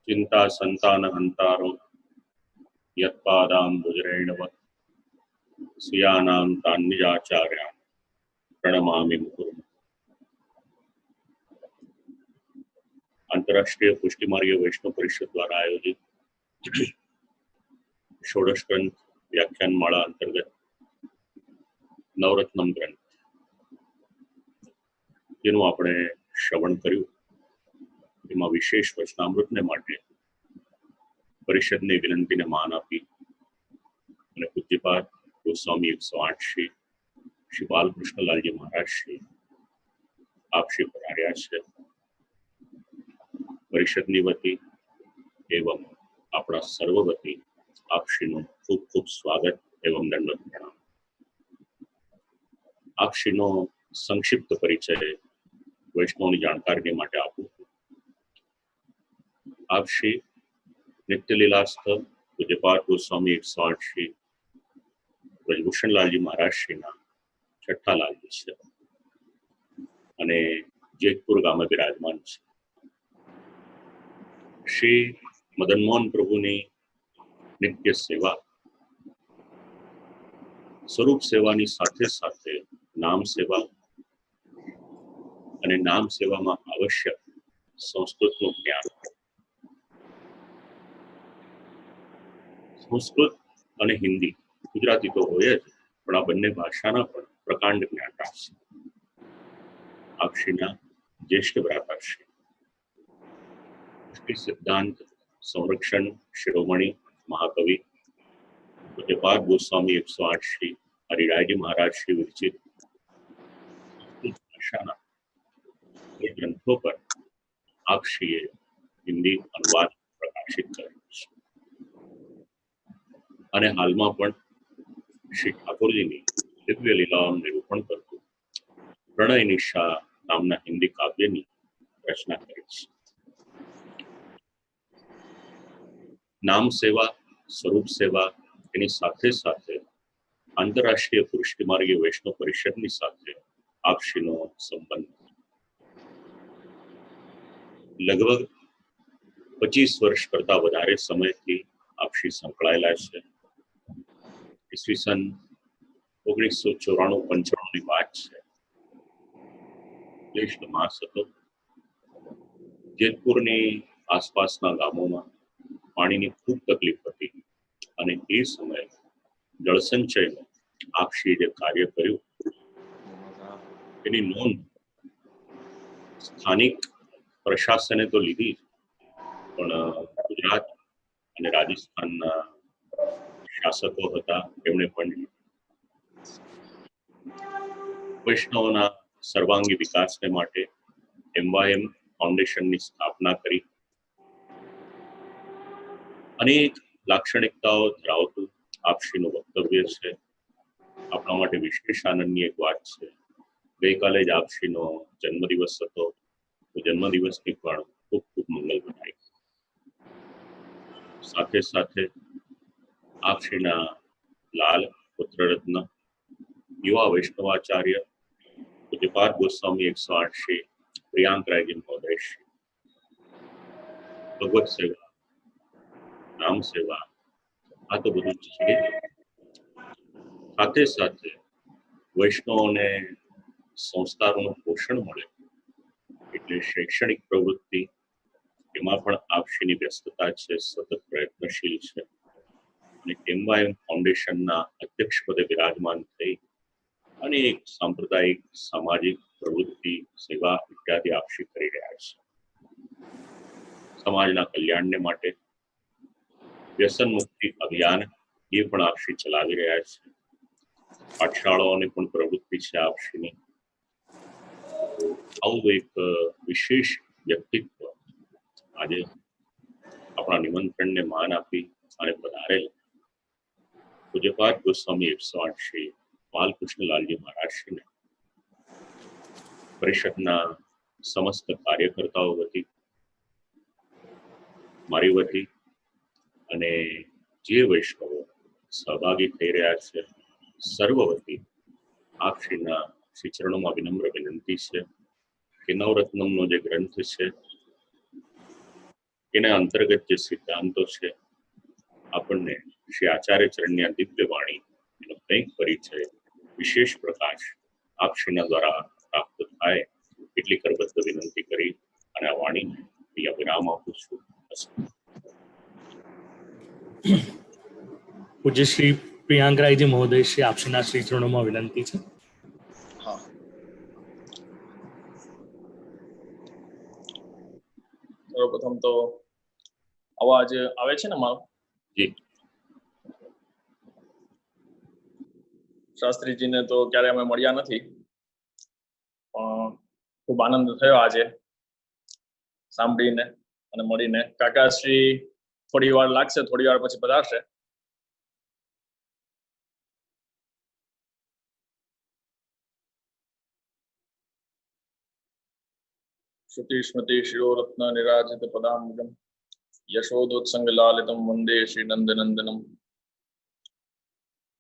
चिंता संतान हंतारो यत्पादाम्बुजरेणव स्वीयानां तान्निजाचार्यान् प्रणमामि मुकुरम्। अंतर्राष्ट्रीय पुष्टि मार्ग वैष्णव परिषद द्वारा आयोजित षोडश ग्रंथ व्याख्यान माला अंतर्गत नवरत्नम ग्रंथ જેનું આપણે શ્રવણ કર્યું એમાં વિશેષ વચનામૃતને માટે પરિષદની વિનંતીને માન આપી અને પૂજ્યપાદ ગોસ્વામી 108 શ્રી બાલકૃષ્ણલાલજી મહારાજ શ્રી આપ શ્રી પધાર્યા છે। પરિષદની વતી એવं આપણા સર્વ વતી આપ શ્રીનું ખૂબ ખૂબ સ્વાગત એવं દંડવત પ્રણામ। આપ શ્રીનો સંક્ષિપ્ત પરિચય વૈષ્ણવની જાણકારી માટે આપું। આપ શ્રી નિત્યલીલાસ્થ પૂજ્યપાદ ગોસ્વામી 108 શ્રી બ્રજભૂષણલાલજી મહારાજ શ્રીના છઠ્ઠા લાલજી છે અને જેતપુર ગામે બિરાજમાન છે। શ્રી મદનમોહન પ્રભુની નિત્ય સેવા સ્વરૂપ સેવાની સાથે સાથે નામ સેવા અને નામ સેવામાં આવશ્યક સંસ્કૃતનું જ્ઞાન। સંસ્કૃત અને હિન્દી ગુજરાતી તો હોય જ પણ આ બંને ભાષાના પણ પ્રકાંડ જ્ઞાતા છે। આપ શ્રીના જ્યેષ્ઠ ભ્રાતાશ્રી પુષ્ટિ સિદ્ધાંત સંરક્ષણ શિરોમણી મહાકવિ પૂજ્યપાદ ગોસ્વામી 108 શ્રી હરિરાયજી મહારાજ શ્રી વિરચિત ભાષાના ગ્રંથો પર આપ શ્રીએ હિન્દી અનુવાદ પ્રકાશિત કર્યો છે અને હાલમાં પણ શ્રી ઠાકોરજીની દિવ્ય લીલાઓનું નિરૂપણ કરતું પ્રણય નિશા નામના હિન્દી કાવ્યની રચના કરી છે। નામ સેવા સ્વરૂપ સેવા એની સાથે સાથે આંતરરાષ્ટ્રીય પુષ્ટિ માર્ગીય વૈષ્ણવ પરિષદની સાથે આપ શ્રીનો સંબંધ લગભગ 25 વર્ષ કરતા વધારે સમયથી આપ શ્રી સંકળાયેલા છે। ઈસવીસન 1994-95 ની વાત છે। જ્યેષ્ઠ માસ હતો। જેતપુરની આસપાસના ગામોમાં પાણીની ખૂબ તકલીફ હતી અને એ સમયે જળસંચયનું આપ શ્રીએ જે કાર્ય કર્યું એની નોંધ સ્થાનિક પ્રશાસને તો લીધી પણ ગુજરાત અને રાજસ્થાનના શાસકો હતા એમણે પણ વૈષ્ણવના સર્વાંગી વિકાસને માટે MYM ફાઉન્ડેશનની સ્થાપના કરી। અનેક લાક્ષણિકતાઓ ધરાવતું આપ શ્રીનું વક્તવ્ય છે। આપણા માટે વિશેષ આનંદની એક વાત છે ગઈકાલે જ આપ શ્રીનો જન્મદિવસ હતો તો જન્મદિવસની પણ ખૂબ ખૂબ મંગલ બધાઈ। સાથે સાથે આપ શ્રીના લાલ પુત્રરત્ન યુવા વૈષ્ણવાચાર્ય પૂજ્યપાદ ગોસ્વામી 108 શ્રી પ્રિયાંકરાયજી મહોદય શ્રી ભગવત સેવા નામ સેવા આ તો બધું છે। સાથે સાથે વૈષ્ણવોને સંસ્કારોનું પોષણ મળે એટલે શૈક્ષણિક પ્રવૃત્તિ એમાં પણ આપ શ્રીની વ્યસ્તતા છે, સતત પ્રયત્નશીલ છે અને MYM ફાઉન્ડેશનના અધ્યક્ષ પદે વિરાજમાન થઈ અનેક સાંપ્રદાયિક સામાજિક પ્રવૃત્તિ સેવા ઇત્યાદિ આપ શ્રી કરી રહ્યા છે। સમાજના કલ્યાણને માટે વ્યસન મુક્તિ અભિયાન એ પણ આપ શ્રી ચલાવી રહ્યા છે। પાઠશાળાઓની પણ પ્રવૃત્તિ છે આપ શ્રીની। આવું એક વિશેષ વ્યક્તિત્વ આજે આપણા નિમંત્રણને માન આપી અને પધારેલ પૂજ્યપાદ ગોસ્વામી 108 શ્રી બાલકૃષ્ણલાલજી મહારાજ શ્રીને પરિષદના સમસ્ત કાર્યકર્તાઓ વતી મારી વતી અને જે વૈષ્ણવો સહભાગી થઈ રહ્યા છે સર્વ વતી આપ શ્રીના શ્રી ચરણોમાં વિનમ્ર વિનંતી છે કે નવરત્નમનો જે ગ્રંથ છે એના અંતર્ગત જે સિદ્ધાંતો છે આપણને શ્રી આચાર્ય ચરણની આ દિવ્ય વાણી એનો કંઈક પરિચય વિશેષ પ્રકાશ આપશ્રીના દ્વારા પ્રાપ્ત થાય એટલી કરબદ્ધ વિનંતી કરી અને આ વાણી અહીંયા વિરામ આપું છું. પૂજ્ય શ્રી પ્રિયાંકરાયજી મહોદય શ્રી આપશ્રીના શ્રી ચરણોમાં વિનંતી છે. હા, સર્વપ્રથમ તો અવાજ આવે છે ને મારો? જી. શાસ્ત્રીજીને તો ક્યારે અમે મળ્યા નથી, પણ ખૂબ આનંદ થયો આજે સાંભળીને અને મળીને. કાકાશ્રી થોડી વાર લાગશે, થોડી વાર પછી પધારશે. શ્રુતિ સ્મૃતિ શિરોરત્ન નિરાજિત પદામ્બુજમ યશોદોત્સંગ લાલિતમ વંદે શ્રી નંદનંદનમ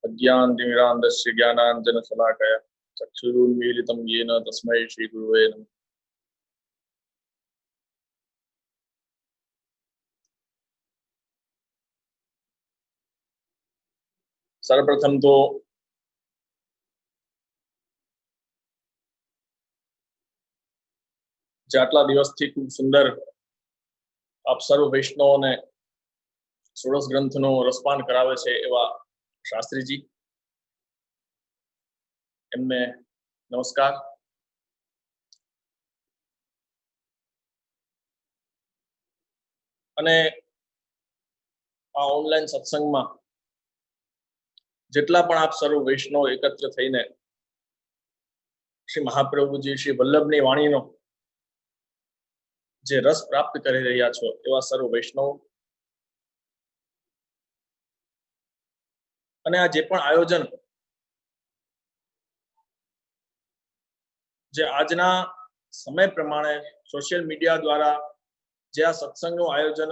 અજ્ઞાનતિમિરાંધસ્ય જ્ઞાનાંજન શલાકયા ચક્ષુરુન્મીલિતમ યેન તસ્मै શ્રી ગુરવે નમઃ. સર્વપ્રથમ તો જે આટલા દિવસથી ખૂબ સુંદર આપ સર્વ વૈષ્ણવોને ષોડશ ગ્રંથનો રસપાન કરાવે છે એવા શાસ્ત્રીજી, એમને નમસ્કાર. અને આ ઓનલાઈન સત્સંગમાં જેટલા પણ આપ સર્વ વૈષ્ણવ એકત્ર થઈને શ્રી મહાપ્રભુજી શ્રી વલ્લભની વાણીનો જે રસ પ્રાપ્ત કરી રહ્યા છો એવા સર્વ વૈષ્ણવ, અને આ જે પણ આયોજન જે આજના સમય પ્રમાણે સોશિયલ મીડિયા દ્વારા જે આ સત્સંગનું આયોજન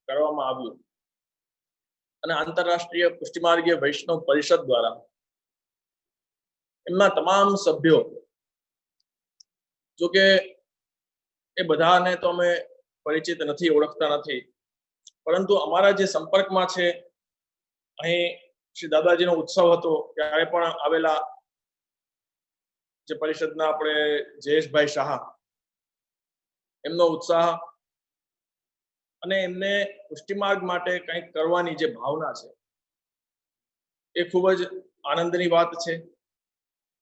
કરવામાં આવ્યું અને આંતરરાષ્ટ્રીય પુષ્ટિમાર્ગીય વૈષ્ણવ પરિષદ દ્વારા એમના તમામ સભ્યો, જો કે એ બધાને તો અમે પરિચિત નથી, ઓળખતા નથી, પરંતુ અમારા જે સંપર્કમાં છે, અહીં શ્રી દાદાજીનો ઉત્સવ હતો ત્યારે પણ આવેલા જે પરિષદના આપણે જયેશભાઈ શાહ, એમનો ઉત્સાહ અને એમને પુષ્ટિમાર્ગ માટે કંઈક કરવાની જે ભાવના છે એ ખૂબ જ આનંદની વાત છે.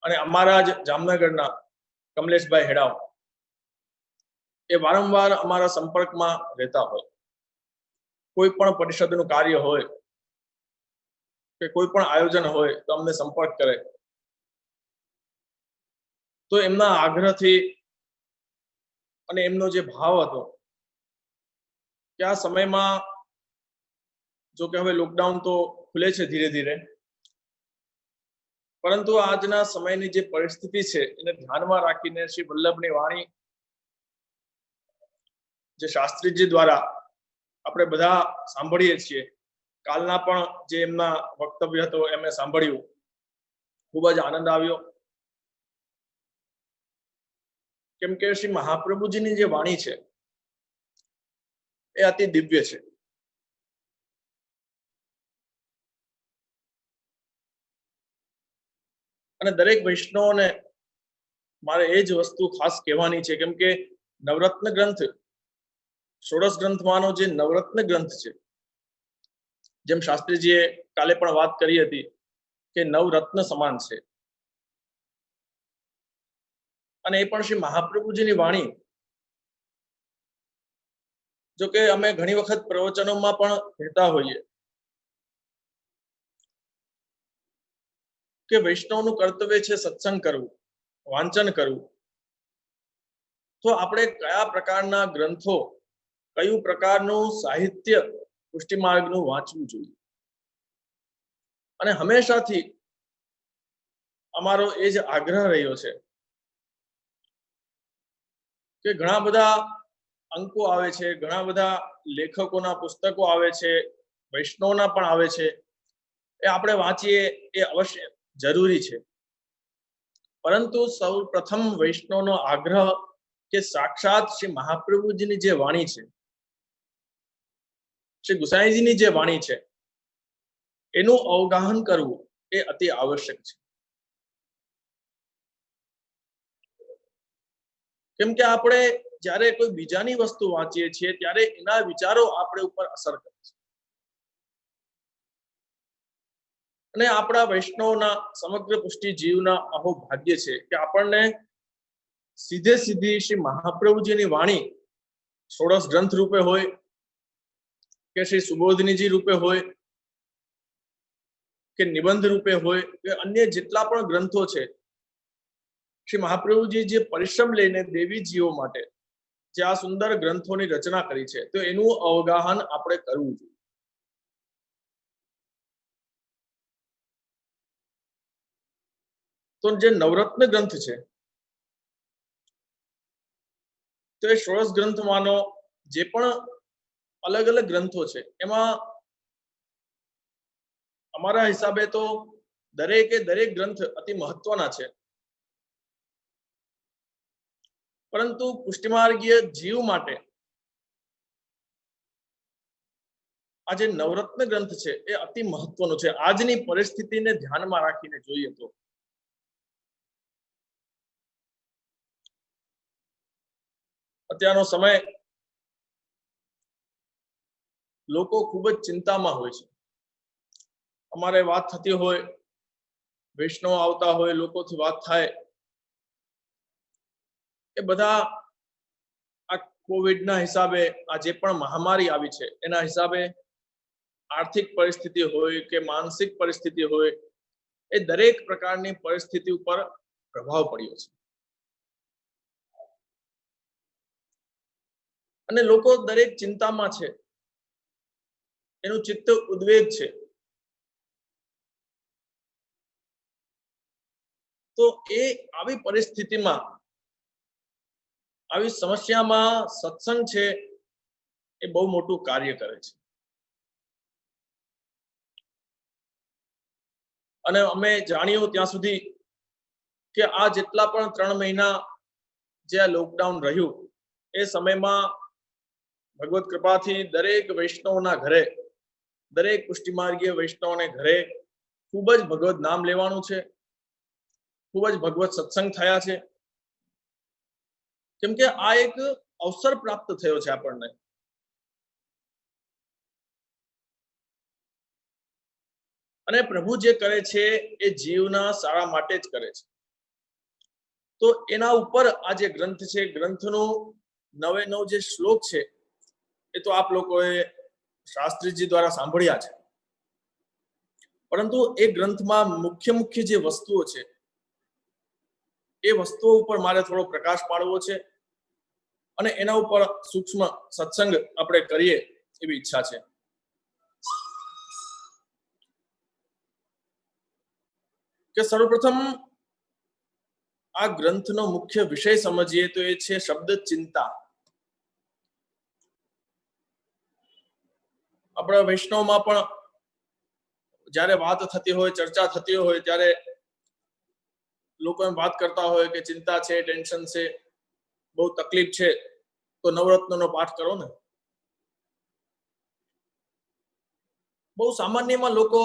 અને અમારા જ જામનગરના કમલેશભાઈ હેડાવ એ વારંવાર અમારા સંપર્કમાં રહેતા હોય, કોઈ પણ પરિષદનું કાર્ય હોય કે કોઈ પણ આયોજન હોય તો અમને સંપર્ક કરે. તો એમના આગ્રહથી અને એમનો જે ભાવ હતો કે આ સમયમાં, જો કે હવે લોકડાઉન તો ખુલે છે ધીરે ધીરે, પરંતુ આજના સમયની જે પરિસ્થિતિ છે એને ધ્યાનમાં રાખીને શ્રી વલ્લભની વાણી જે શાસ્ત્રીજી દ્વારા આપણે બધા સાંભળીએ છીએ, કાલના પણ જે એમના વક્તવ્ય હતો એમને સાંભળ્યું, ખૂબ જ આનંદ આવ્યો. કેમ કે શ્રી મહાપ્રભુજીની જે વાણી છે એ અતિ દિવ્ય છે. અને દરેક વૈષ્ણવને મારે એ જ વસ્તુ ખાસ કહેવાની છે, કેમ કે નવરત્ન ગ્રંથ, ષોડશ ગ્રંથમાંનો જે નવરત્ન ગ્રંથ છે, જેમ શાસ્ત્રીજીએ કાલે પણ વાત કરી હતી કે નવરત્ન સમાન છે, અને એ પણ શ્રી મહાપ્રભુજીની વાણી. જો કે અમે ઘણી વખત પ્રવચનોમાં પણ કહેતા હોઈએ કે વૈષ્ણવનું કર્તવ્ય છે સત્સંગ કરવું, વાંચન કરવું. તો આપણે કયા પ્રકારના ગ્રંથો, કયું પ્રકારનું સાહિત્ય પુષ્ટિમાર્ગનું વાંચવું જોઈએ. અને હંમેશાથી અમારો એ જ આગ્રહ રહ્યો છે કે ઘણા બધા અંકો આવે છે, ઘણા બધા લેખકોના પુસ્તકો આવે છે, વૈષ્ણવના પણ આવે છે, એ આપણે વાંચીએ એ અવશ્ય જરૂરી છે. પરંતુ સૌ પ્રથમ વૈષ્ણવનો આગ્રહ કે સાક્ષાત શ્રી મહાપ્રભુજીની જે વાણી છે શ્રી ગુસાઈજીની જે વાણી છે એનું અવગાહન કરવું એ અતિ આવશ્યક છે. કેમ કે આપણે જ્યારે કોઈ બીજાની વસ્તુ વાંચીએ છીએ ત્યારે એના વિચારો આપણે ઉપર અસર કરે છે. અને આપણા વૈષ્ણવના સમગ્ર પુષ્ટિ જીવના અહો ભાગ્ય છે કે આપણને સીધે સીધી શ્રી મહાપ્રભુજીની વાણી ષોડશ ગ્રંથ રૂપે હોય કે શ્રી સુબોધનીજી રૂપે હોય કે નિબંધ રૂપે હોય કે અન્ય જેટલા પણ ગ્રંથો છે, શ્રી મહાપ્રભુજી જે પરિશ્રમ લઈને દેવીજીઓ માટે જે આ સુંદર ગ્રંથોની રચના કરી છે તો એનું અવગાહન આપણે કરવું જોઈએ. તો જે નવરત્ન ગ્રંથ છે તો એ ષોડશ ગ્રંથમાંનો જે પણ અલગ અલગ ગ્રંથો છે એમાં અમારા હિસાબે તો દરેકે દરેક ગ્રંથ અતિ મહત્વના છે, પરંતુ પુષ્ટિમાર્ગીય જીવ માટે આ જે નવરત્ન ગ્રંથ છે એ અતિ મહત્વનો છે. આજની પરિસ્થિતિને ધ્યાનમાં રાખીને જોઈએ તો અત્યારનો સમય લોકો ખૂબ જ ચિંતામાં હોય છે. અમારે વાત થતી હોય, વૈષ્ણવ આવતા હોય, લોકોથી વાત થાય, એ બધા આ કોવિડના હિસાબે આ જે પણ મહામારી આવી છે એના હિસાબે આર્થિક પરિસ્થિતિ હોય કે માનસિક પરિસ્થિતિ હોય, એ દરેક પ્રકારની પરિસ્થિતિ ઉપર પ્રભાવ પડ્યો છે અને લોકો દરેક ચિંતામાં છે, એનું ચિત્ત ઉદ્વેગ છે. તો એ આવી પરિસ્થિતિમાં, આવી સમસ્યામાં સત્સંગ છે એ બહુ મોટું કાર્ય કરે છે. અને અમે જાણ્યું ત્યાં સુધી કે આ જેટલા પણ 3 મહિના જે આ લોકડાઉન રહ્યું એ સમયમાં ભગવત કૃપાથી દરેક વૈષ્ણવના ઘરે, દરેક પુષ્ટિમાર્ગીય વૈષ્ણવને ઘરે ખૂબ જ ભગવત નામ લેવાનું છે, ખૂબ જ ભગવત સત્સંગ થયા છે. કેમ કે આ એક અવસર પ્રાપ્ત થયો છે આપણને. અને પ્રભુ જે કરે છે એ જીવના સારા માટે જ કરે છે. તો એના ઉપર આ જે ગ્રંથ છે, ગ્રંથનો 9 જે શ્લોક છે એ તો આપ લોકોએ શાસ્ત્રીજી દ્વારા સાંભળ્યા છે, પરંતુ એ ગ્રંથમાં મુખ્ય જે વસ્તુઓ છે એ વસ્તુઓ ઉપર મારે થોડો પ્રકાશ પાડવો છે અને એના ઉપર સૂક્ષ્મ સત્સંગ આપણે કરીએ એવી ઈચ્છા છે. કે સર્વપ્રથમ આ ગ્રંથનો મુખ્ય વિષય સમજીએ તો એ છે શબ્દ ચિંતા. આપણા વૈષ્ણવમાં પણ જ્યારે વાત થતી હોય, ચર્ચા થતી હોય ત્યારે લોકો એમ વાત કરતા હોય કે ચિંતા છે, ટેન્શન છે, બહુ તકલીફ છે, તો નવરત્નનો પાઠ કરો ને. બહુ સામાન્યમાં લોકો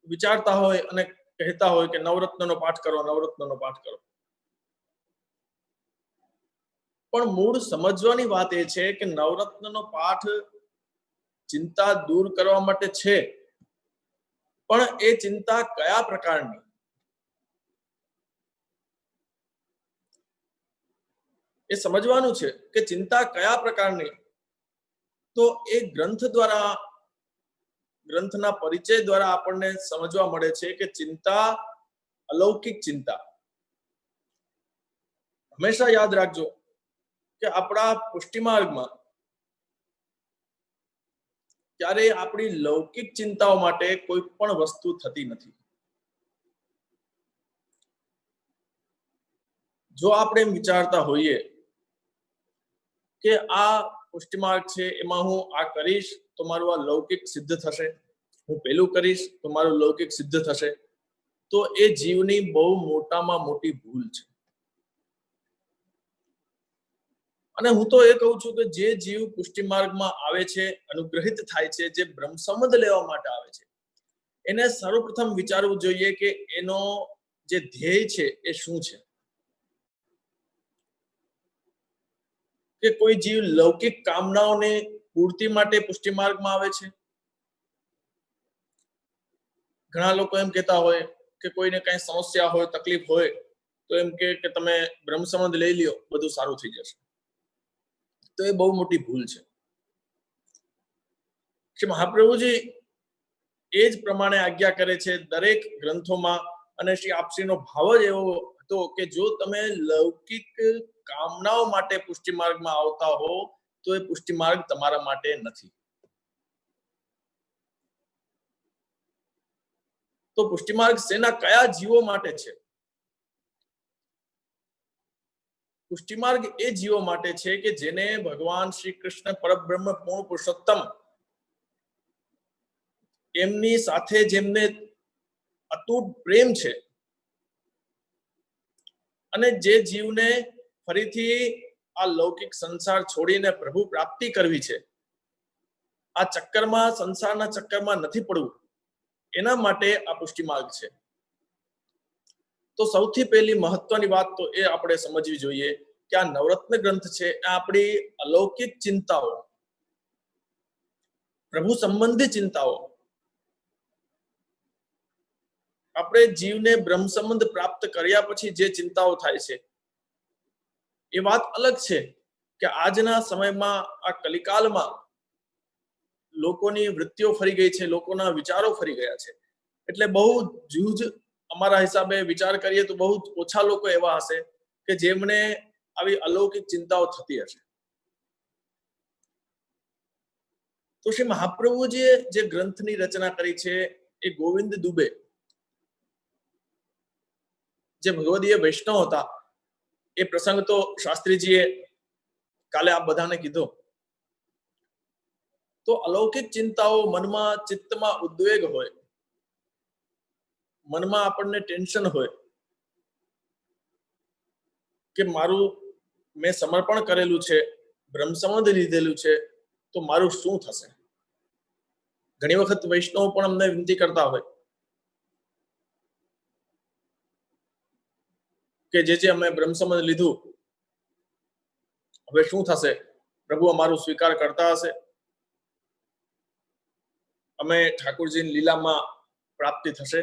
વિચારતા હોય અને કહેતા હોય કે નવરત્નનો પાઠ કરો, નવરત્નનો પાઠ કરો. પણ મૂળ સમજવાની વાત એ છે કે નવરત્નનો પાઠ ચિંતા દૂર કરવા માટે છે, પણ એ ચિંતા કયા પ્રકારની, એ સમજવાનું છે કે ચિંતા કયા પ્રકારની. તો એ ગ્રંથ દ્વારા, ગ્રંથના પરિચય દ્વારા આપણને સમજવા મળે છે કે ચિંતા અલૌકિક ચિંતા. હંમેશા યાદ રાખજો કે આપણા પુષ્ટિમાર્ગમાં ત્યારે આપણી લૌકિક ચિંતાઓ માટે કોઈ પણ વસ્તુ થતી નથી. જો આપણે વિચારતા હોઈએ કે આ પુષ્ટિમાર્ગ છે, એમાં હું આ કરીશ તો મારું આ લૌકિક સિદ્ધ થશે, હું પેલું કરીશ તો મારું લૌકિક સિદ્ધ થશે, તો એ જીવની બહુ મોટામાં મોટી ભૂલ છે. અને હું તો એ કહું છું કે જે જીવ પુષ્ટિ માર્ગમાં આવે છે, અનુગ્રહિત થાય છે, જે બ્રહ્મ સંબંધ લેવા માટે આવે છે, એને સર્વપ્રથમ વિચારવું જોઈએ કે એનો જે ધ્યેય છે એ શું છે. કે કોઈ જીવ લૌકિક કામનાઓને પૂર્તિ માટે પુષ્ટિ માર્ગમાં આવે છે. ઘણા લોકો એમ કહેતા હોય કે કોઈને કઈ સમસ્યા હોય, તકલીફ હોય તો એમ કે તમે બ્રહ્મ સંબંધ લઈ લ્યો, બધું સારું થઈ જશે. તો એ બહુ મોટી ભૂલ છે. શ્રી મહાપ્રભુજી એ જ પ્રમાણે આજ્ઞા કરે છે દરેક ગ્રંથોમાં, અને શ્રી આપશ્રીનો ભાવ જ એવો હતો કે જો તમે લૌકિક કામનાઓ માટે પુષ્ટિ માર્ગમાં આવતા હો તો એ પુષ્ટિ માર્ગ તમારા માટે નથી. તો પુષ્ટિ માર્ગ શેના કયા જીવો માટે છે? પુષ્ટિ માર્ગ એ જીવો માટે છે કે જેને ભગવાન શ્રી કૃષ્ણ પરબ્રહ્મ પૂર્ણ પુરુષોત્તમ એમની સાથે જેમને અતૂટ પ્રેમ છે, અને જે જીવને ફરીથી આ લૌકિક સંસાર છોડીને પ્રભુ પ્રાપ્તિ કરવી છે, આ ચક્કરમાં, સંસારના ચક્કરમાં નથી પડવું, એના માટે આ પુષ્ટિ માર્ગ છે. તો સૌથી પહેલી મહત્વની વાત તો એ આપણે સમજવી જોઈએ કે આ નવરત્ન ગ્રંથ છે આ આપણી અલૌકિક ચિંતાઓ, પ્રભુ સંબંધી ચિંતાઓ, આપણે જીવને બ્રહ્મ સંબંધ પ્રાપ્ત કર્યા પછી જે ચિંતાઓ થાય છે એ વાત અલગ છે કે આજના સમયમાં આ કલિકાલમાં લોકોની વૃત્તિઓ ફરી ગઈ છે, લોકોના વિચારો ફરી ગયા છે. એટલે બહુ જૂજ અમારા હિસાબે વિચાર કરીએ તો બહુ ઓછા લોકો એવા હશે કે જેમને આવી અલૌકિક ચિંતાઓ થતી હશે. તો શ્રી મહાપ્રભુજીએ જે ગ્રંથની રચના કરી છે એ ગોવિંદ દુબે, જે ભગવદીય વૈષ્ણવ હતા, એ પ્રસંગ તો શાસ્ત્રીજીએ કાલે આપ બધાને કીધો. તો અલૌકિક ચિંતાઓ મનમાં, ચિત્તમાં ઉદ્વેગ હોય, મનમાં આપણને ટેન્શન હોય કે મારું મેં સમર્પણ કરેલું છે, બ્રહ્મ સંબંધ લીધેલું છે, તો મારું શું થશે? ઘણી વખત વૈષ્ણવ પણ અમને વિનંતી કરતા હોય કે જે અમે બ્રહ્મ સંબંધ લીધું, હવે શું થશે? પ્રભુ અમારું સ્વીકાર કરતા હશે? અમે ઠાકોરજીની લીલામાં પ્રાપ્તિ થશે?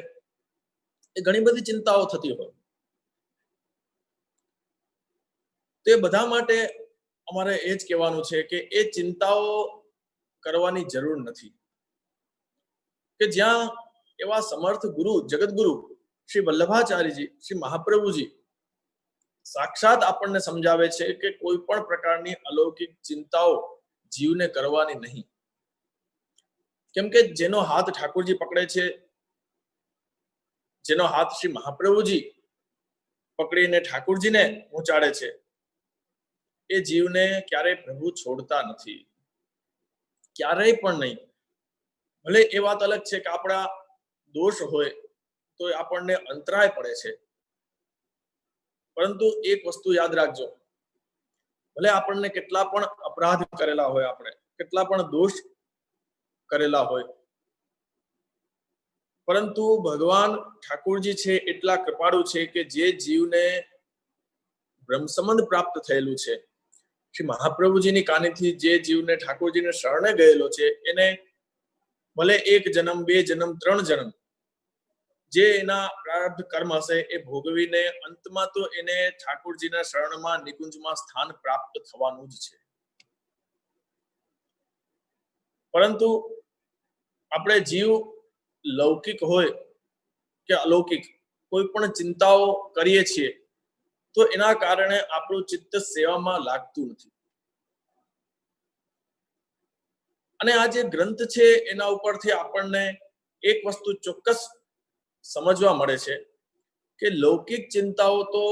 એ ઘણી બધી ચિંતાઓ થતી હોય. તે બધા માટે અમારે એ જ કહેવાનું છે કે એ ચિંતાઓ કરવાની જરૂર નથી. કે જ્યાં એવા સમર્થ ગુરુ, જગતગુરુ શ્રી વલ્લભાચાર્યજી, શ્રી મહાપ્રભુજી સાક્ષાત આપણને સમજાવે છે કે કોઈ પણ પ્રકારની અલૌકિક ચિંતાઓ જીવને કરવાની નહીં. કેમ કે જેનો હાથ ઠાકોરજી પકડે છે, જેનો હાથ શ્રી મહાપ્રભુજી પકડીને ઠાકોરજીને પહોંચાડે છે, એ જીવને ક્યારેય પ્રભુ છોડતા નથી, ક્યારેય પણ નહીં. ભલે એ વાત અલગ છે કે આપણા દોષ હોય તો આપણને અંતરાય પડે છે, પરંતુ એક વસ્તુ યાદ રાખજો, ભલે આપણને કેટલા પણ અપરાધ કરેલા હોય, આપણે કેટલા પણ દોષ કરેલા હોય, પરંતુ ભગવાન ઠાકોરજી છે એટલા કૃપાળુ છે કે જે જીવને બ્રહ્મ સંબંધ પ્રાપ્ત થયેલું છે, શ્રી મહાપ્રભુજીની કાનેથી જે જીવને ઠાકોરજીને શરણે ગયેલો છે, એને ભલે 1 જન્મ, 2 જન્મ, 3 જન્મ જે એના પ્રારબ્ધ કર્મ હશે એ ભોગવીને અંતમાં તો એને ઠાકોરજીના શરણમાં, નિકુંજમાં સ્થાન પ્રાપ્ત થવાનું જ છે. પરંતુ આપણે જીવ લૌકિક હોય કે અલૌકિક કોઈ પણ ચિંતાઓ કરીએ છીએ તો એના કારણે આપણું ચિત્ત સેવામાં લાગતું નથી. અને આ જે ગ્રંથ છે એના ઉપરથી આપણને એક વસ્તુ ચોક્કસ સમજવા મળે છે કે લૌકિક ચિંતાઓ તો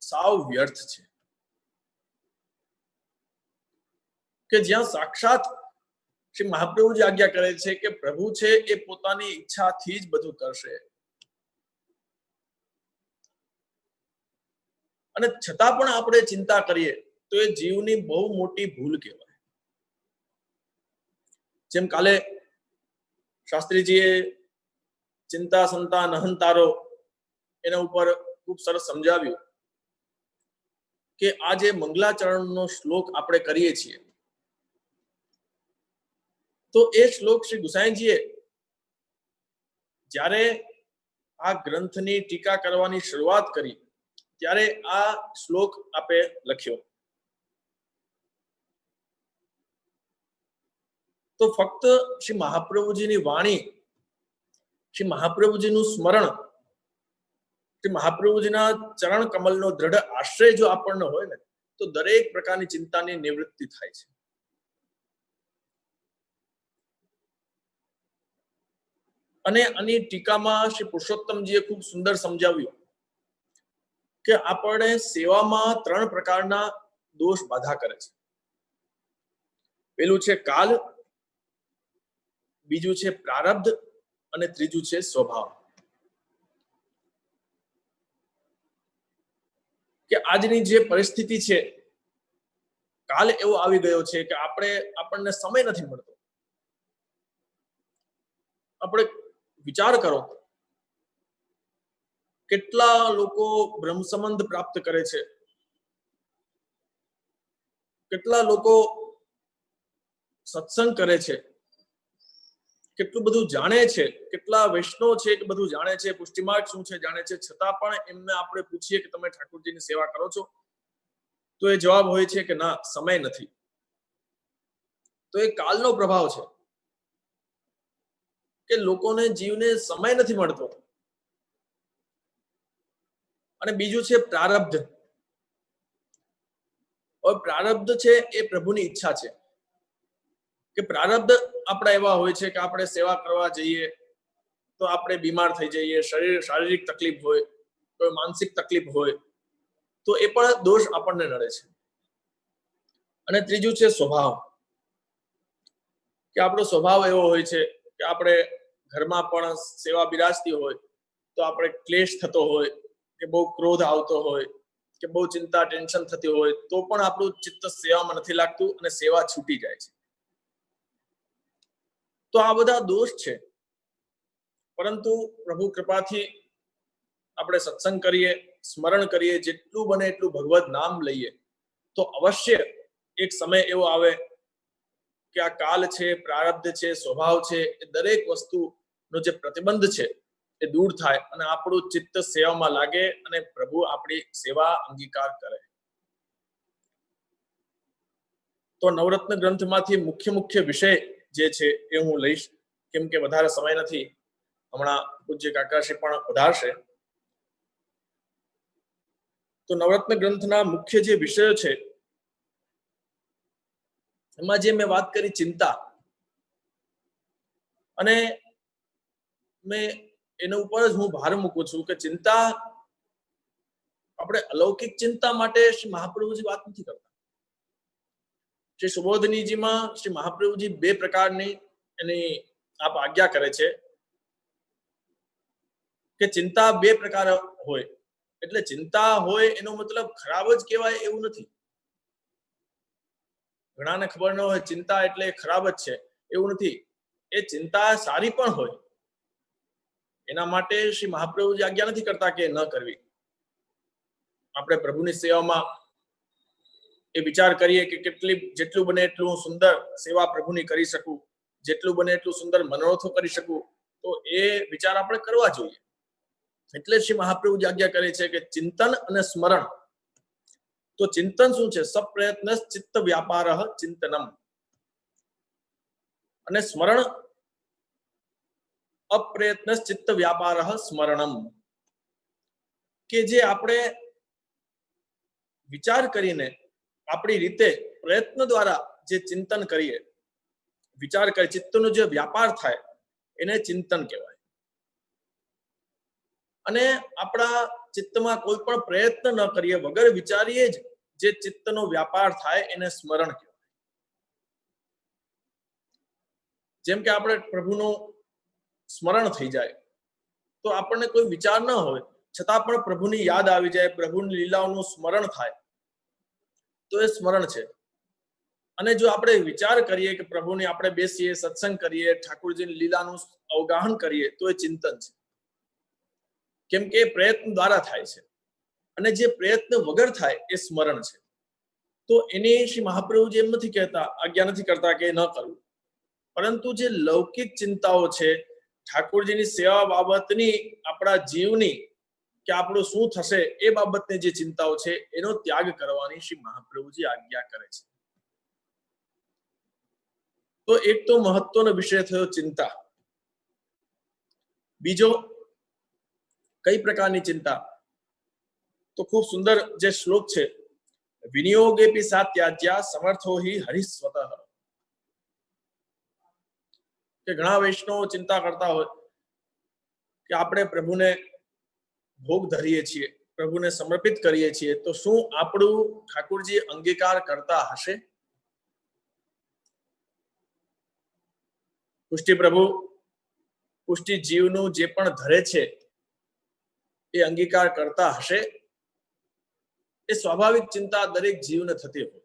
સાવ વ્યર્થ છે. કે જ્યાં સાક્ષાત શ્રી મહાપ્રભુજી આજ્ઞા કરે છે કે પ્રભુ છે એ પોતાની ઈચ્છાથી જ બધું કરશે, અને છતાં પણ આપણે ચિંતા કરીએ તો એ જીવની બહુ મોટી ભૂલ કહેવાય. જેમ કાલે શાસ્ત્રીજીએ ચિંતા સંતા નહંતારો એના ઉપર ખૂબ સરસ સમજાવ્યું કે આ જે મંગલાચરણનો શ્લોક આપણે કરીએ છીએ, તો એ શ્લોક શ્રી ગુસાઈજીએ જ્યારે આ ગ્રંથની ટીકા કરવાની શરૂઆત કરી ત્યારે આ શ્લોક આપે લખ્યો. તો ફક્ત શ્રી મહાપ્રભુજીની વાણી, શ્રી મહાપ્રભુજીનું સ્મરણ, શ્રી મહાપ્રભુજીના ચરણ કમલનો દ્રઢ આશ્રય જો આપણને હોય ને, તો દરેક પ્રકારની ચિંતાની નિવૃત્તિ થાય છે. અને આની ટીકામાં શ્રી પુરુષોત્તમજીએ ખૂબ સુંદર સમજાવ્યું કે આપણે સેવામાં 3 પ્રકારના દોષ બાધા કરે છે. પેલું છે કાલ, બીજું છે પ્રારબ્ધ અને ત્રીજું છે સ્વભાવ. કે આજની જે પરિસ્થિતિ છે, કાલ એવો આવી ગયો છે કે આપણને સમય નથી મળતો. આપણે વિચાર કરો, કેટલા લોકો બ્રહ્મ સંબંધ પ્રાપ્ત કરે છે, કેટલા લોકો સત્સંગ કરે છે, કેટલું બધું જાણે છે, કેટલા વૈષ્ણવ છે કે બધું જાણે છે, પુષ્ટિમાર્ગ શું છે જાણે છે, છતાં પણ એમને આપણે પૂછીએ કે તમે ઠાકોરજીની સેવા કરો છો, તો એ જવાબ હોય છે કે ના, સમય નથી. તો એ કાલનો પ્રભાવ છે કે લોકોને જીવને સમય નથી મળતો. અને બીજું છે પ્રારબ્ધ. પ્રારબ્ધ છે એ પ્રભુની ઈચ્છા છે કે પ્રારબ્ધ આપણા એવા હોય છે કે આપણે સેવા કરવા જઈએ તો આપણે બીમાર થઈ જઈએ, શારીરિક તકલીફ હોય, કોઈ માનસિક તકલીફ હોય, તો એ પણ દોષ આપણને નડે છે. અને ત્રીજું છે સ્વભાવ, કે આપણો સ્વભાવ એવો હોય છે કે આપણે ઘરમાં પણ સેવા બિરાજતી હોય તો આપણે ક્લેશ થતો હોય, કે બહુ ક્રોધ આવતો હોય, કે બહુ ચિંતા ટેન્શન થતી હોય, તો પણ આપણું ચિત્ત સેવામાં નથી લાગતું અને સેવા છૂટી જાય છે. તો આ બધા દોષ છે. પરંતુ પ્રભુ કૃપાથી આપણે સત્સંગ કરીએ, સ્મરણ કરીએ, જેટલું બને એટલું ભગવત નામ લઈએ, તો અવશ્ય એક સમય એવો આવે કે આ કાલ છે, પ્રારબ્ધ છે, સ્વભાવ છે, એ દરેક વસ્તુનો જે પ્રતિબંધ છે એ દૂર થાય અને આપણું ચિત્ત સેવામાં લાગે અને પ્રભુ આપણી સેવા અંગીકાર કરે. તો નવરત્ન ગ્રંથમાંથી મુખ્ય વિષય જે છે એ હું લઈશ, કેમ કે વધારે સમય નથી. હમણાં પૂજ્ય કાકાશ્રી પણ વધારશે. તો નવરત્ન ગ્રંથના મુખ્ય જે વિષયો છે એમાં જે મેં વાત કરી ચિંતા, અને મેં એના ઉપર જ હું ભાર મૂકું છું કે ચિંતા, આપણે અલૌકિક ચિંતા માટે શ્રી મહાપ્રભુજી વાત નથી કરતા. શ્રી સુબોધનીજીમાં શ્રી મહાપ્રભુજી 2 પ્રકારની એની આપ આજ્ઞા કરે છે કે ચિંતા 2 પ્રકાર હોય. એટલે ચિંતા હોય એનો મતલબ ખરાબ જ કહેવાય એવું નથી. ઘણાને ખબર ન હોય ચિંતા એટલે ખરાબ જ છે, એવું નથી. એ ચિંતા સારી પણ હોય. એના માટે શ્રી મહાપ્રભુજી આજ્ઞા નથી કરતા કે ન કરવી. આપણે પ્રભુની સેવામાં એ વિચાર કરીએ કે જેટલું બને એટલું સુંદર સેવા પ્રભુની કરી શકું, જેટલું બને એટલું સુંદર મનોરથો કરી શકું, તો એ વિચાર આપણે કરવા જોઈએ. એટલે શ્રી મહાપ્રભુજી આજ્ઞા કરે છે કે ચિંતન અને સ્મરણ. તો ચિંતન શું છે? સપ્રયત્ન ચિત્ત વ્યાપાર ચિંતનમ. અને સ્મરણ અપ્રયત્ન ચિત્ત વ્યાપાર સ્મરણમ. કે જે આપણે વિચાર કરીને આપણી રીતે પ્રયત્ન દ્વારા જે ચિંતન કરીએ, વિચાર કરીએ, ચિત્તનો જે વ્યાપાર થાય એને ચિંતન કહેવાય. અને આપણા ચિત્તમાં કોઈ પણ પ્રયત્ન ન કરીએ, વગર વિચારીએ જ જે ચિત્તનો વ્યાપાર થાય એને સ્મરણ કહેવાય. જેમ કે આપણે પ્રભુનું સ્મરણ થઈ જાય તો આપણને કોઈ વિચાર ન હોય છતાં પણ પ્રભુની યાદ આવી જાય, પ્રભુની લીલાઓનું સ્મરણ થાય, તો એ સ્મરણ છે. અને જો આપણે વિચાર કરીએ કે પ્રભુને આપણે બેસીએ, સત્સંગ કરીએ, ઠાકોરજીની લીલાનું અવગાહન કરીએ, તો એ ચિંતન છે. કેમ કે એ પ્રયત્ન દ્વારા થાય છે, અને જે પ્રયત્ન વગર થાય એ સ્મરણ છે. તો એને શ્રી મહાપ્રભુજી એમ નથી કહેતા, આજ્ઞા નથી કરતા કે ન કરવું, પરંતુ જે લૌકિક ચિંતાઓ છે, ઠાકોરજીની સેવા બાબતની, આપણા જીવની, કે આપણું શું થશે એ બાબતની જે ચિંતાઓ છે, એનો ત્યાગ કરવાની શ્રી મહાપ્રભુજી આજ્ઞા કરે છે. તો એક તો મહત્વનો વિષય થયો ચિંતા. બીજો કઈ પ્રકારની ચિંતા? તો ખૂબ સુંદર જે શ્લોક છે, વિનિયોગેપી સાત્યાજ્યા સમર્થો હિ હરિસ્વતઃ. કે ઘણા વૈષ્ણવો ચિંતા કરતા હોય કે આપણે પ્રભુને ભોગ ધરીએ છીએ, પ્રભુને સમર્પિત કરીએ છીએ, તો શું આપણું ઠાકોરજી અંગીકાર કરતા હશે? પુષ્ટિ પ્રભુ પુષ્ટિ જીવનું જે પણ ધરે છે એ અંગીકાર કરતા હશે? એ સ્વાભાવિક ચિંતા દરેક જીવને થતી હોય.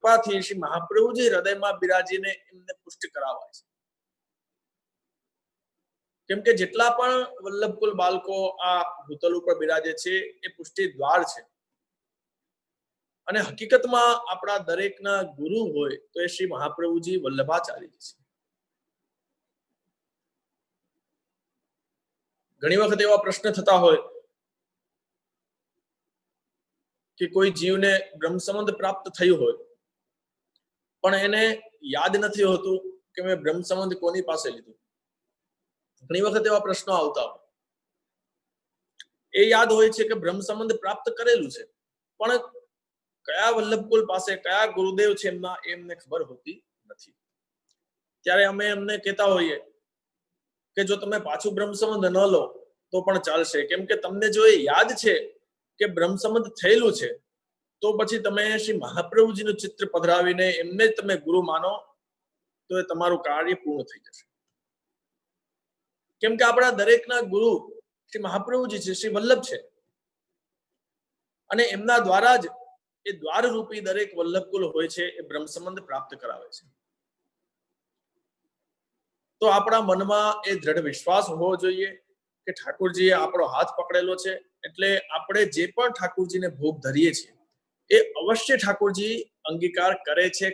કૃપાથી શ્રી મહાપ્રભુજી હૃદયમાં બિરાજીને એમને પુષ્ટ કરાવાય છે. કેમ કે જેટલા પણ વલ્લભકુલ બાળકો આ ભૂતલ ઉપર બિરાજે છે એ પુષ્ટિ દ્વાર છે. અને હકીકતમાં આપણા દરેકના ગુરુ હોય તો એ શ્રી મહાપ્રભુજી વલ્લભાચાર્ય છે. ઘણી વખત એવા પ્રશ્ન થતા હોય કે કોઈ જીવને બ્રહ્મ સંબંધ પ્રાપ્ત થયું હોય, પણ એને યાદ નથી હોતું કે મેં બ્રહ્મ સંબંધ કોની પાસે લીધું. ઘણી વખત એવા પ્રશ્નો આવતા હોય. એ યાદ હોય છે કે બ્રહ્મ સંબંધ પ્રાપ્ત કરેલું છે, પણ કયા વલ્લભકુલ પાસે કયા ગુરુદેવ છે એમને ખબર હોતી નથી. ત્યારે અમે એમને કહેતા હોઈએ કે જો તમે પાછું બ્રહ્મ સંબંધ ન લો તો પણ ચાલશે, કેમ કે તમને જો એ યાદ છે કે બ્રહ્મ સંબંધ થયેલું છે, તો પછી તમે શ્રી મહાપ્રભુજીનું ચિત્ર પધરાવીને એમને જ તમે ગુરુ માનો તો એ તમારું કાર્ય પૂર્ણ થઈ જશે. કેમ કે આપણા દરેકના ગુરુ શ્રી મહાપ્રભુજી છે, શ્રી વલ્લભ છે, અને એમના દ્વારા જ એ દ્વારરૂપી દરેક વલ્લભકુલ હોય છે એ બ્રહ્મ સંબંધ પ્રાપ્ત કરાવે છે. તો આપણા મનમાં એ દ્રઢ વિશ્વાસ હોવો જોઈએ કે ઠાકોરજીએ આપણો હાથ પકડેલો છે, એટલે આપણે જે પણ ઠાકોરજીને ભોગ ધરીએ છીએ એ અવશ્ય ઠાકોરજી અંગીકાર કરે છે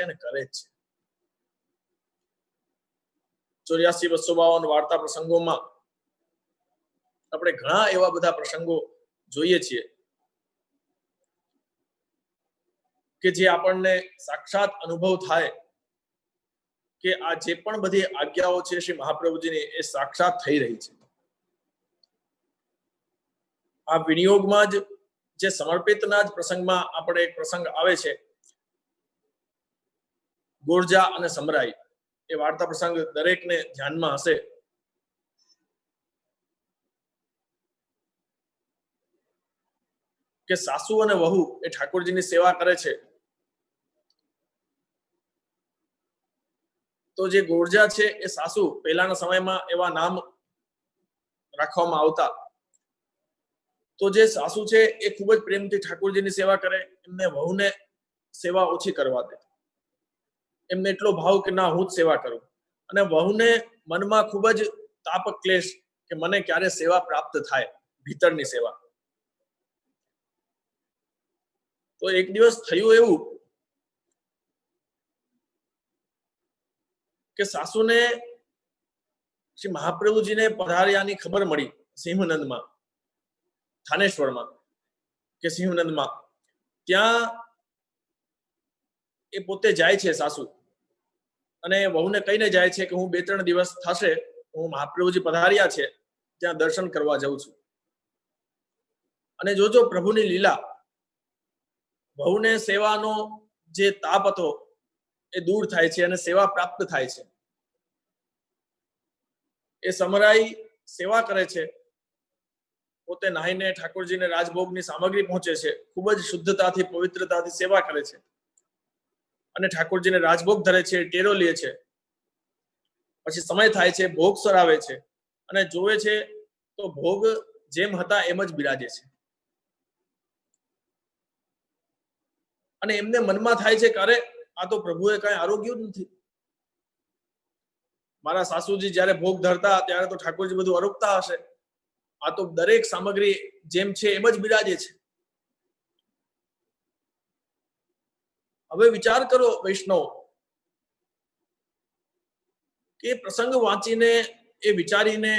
અને કરે જ છે. 84-252 વાર્તા પ્રસંગોમાં આપણે ઘણા એવા બધા પ્રસંગો જોઈએ છીએ કે જે આપણને સાક્ષાત અનુભવ થાય કે આ જે પણ બધી આજ્ઞાઓ છે શ્રી મહાપ્રભુજીની એ સાક્ષાત થઈ રહી છે. આ વિનિયોગમાં જ જે સમર્પિતના જ પ્રસંગમાં આપણે એક પ્રસંગ આવે છે, ગોરજા અને સમરાઈ. એ વાર્તા પ્રસંગ દરેકને ધ્યાનમાં હશે. કે સાસુ અને વહુ એ ઠાકોરજીની સેવા કરે છે, તો જે ગોરજા છે એ સાસુ, પહેલાના સમયમાં એવા નામ રાખવામાં આવતા, તો જે સાસુ છે એ ખૂબ જ પ્રેમથી ઠાકોરજીની સેવા કરે, એમને વહુને સેવા ઓછી કરવા દે. એમને એટલો ભાવ કે ના હું જ સેવા કરું, અને વહુને મનમાં ખૂબ જ તાપ ક્લેશ કે મને ક્યારે સેવા પ્રાપ્ત થાય, ભીતરની સેવા. તો એક દિવસ થયું એવું કે સાસુને શ્રી મહાપ્રભુજીને પધાર્યાની ખબર મળી સિંહનંદમાં, થાનેશ્વરમાં કે સિંહનંદમાં. ત્યાં એ પોતે જાય છે સાસુ, અને વહુને કહીને જાય છે કે હું 2-3 દિવસ થશે, હું મહાપ્રભુજી પધાર્યા છે ત્યાં દર્શન કરવા જાઉં છું. અને જોજો પ્રભુની લીલા, વહુને સેવાનો જે તાપ હતો એ દૂર થાય છે અને સેવા પ્રાપ્ત થાય છે. એ સમરાઈ સેવા કરે છે, પોતે નાહીને ઠાકોરજીને રાજભોગની સામગ્રી પહોંચે છે, ખૂબ જ શુદ્ધતાથી પવિત્રતાથી સેવા કરે છે, અને ઠાકોરજીને રાજભોગ ધરે છે, ટેરો લે છે. પછી સમય થાય છે, ભોગ સરાવે છે, અને જોવે છે તો ભોગ જેમ હતા એમ જ બિરાજે છે. અને એમને મનમાં થાય છે કે અરે આ તો પ્રભુએ કઈ આરોગ્ય જ નથી. મારા સાસુજી જ્યારે ભોગ ધરતા ત્યારે તો ઠાકોરજી બધું આરોગતા હશે, આ તો દરેક સામગ્રી જેમ છે એમ જ બિરાજે છે. હવે વિચાર કરો વૈષ્ણવ કે પ્રસંગ વાંચીને એ વિચારીને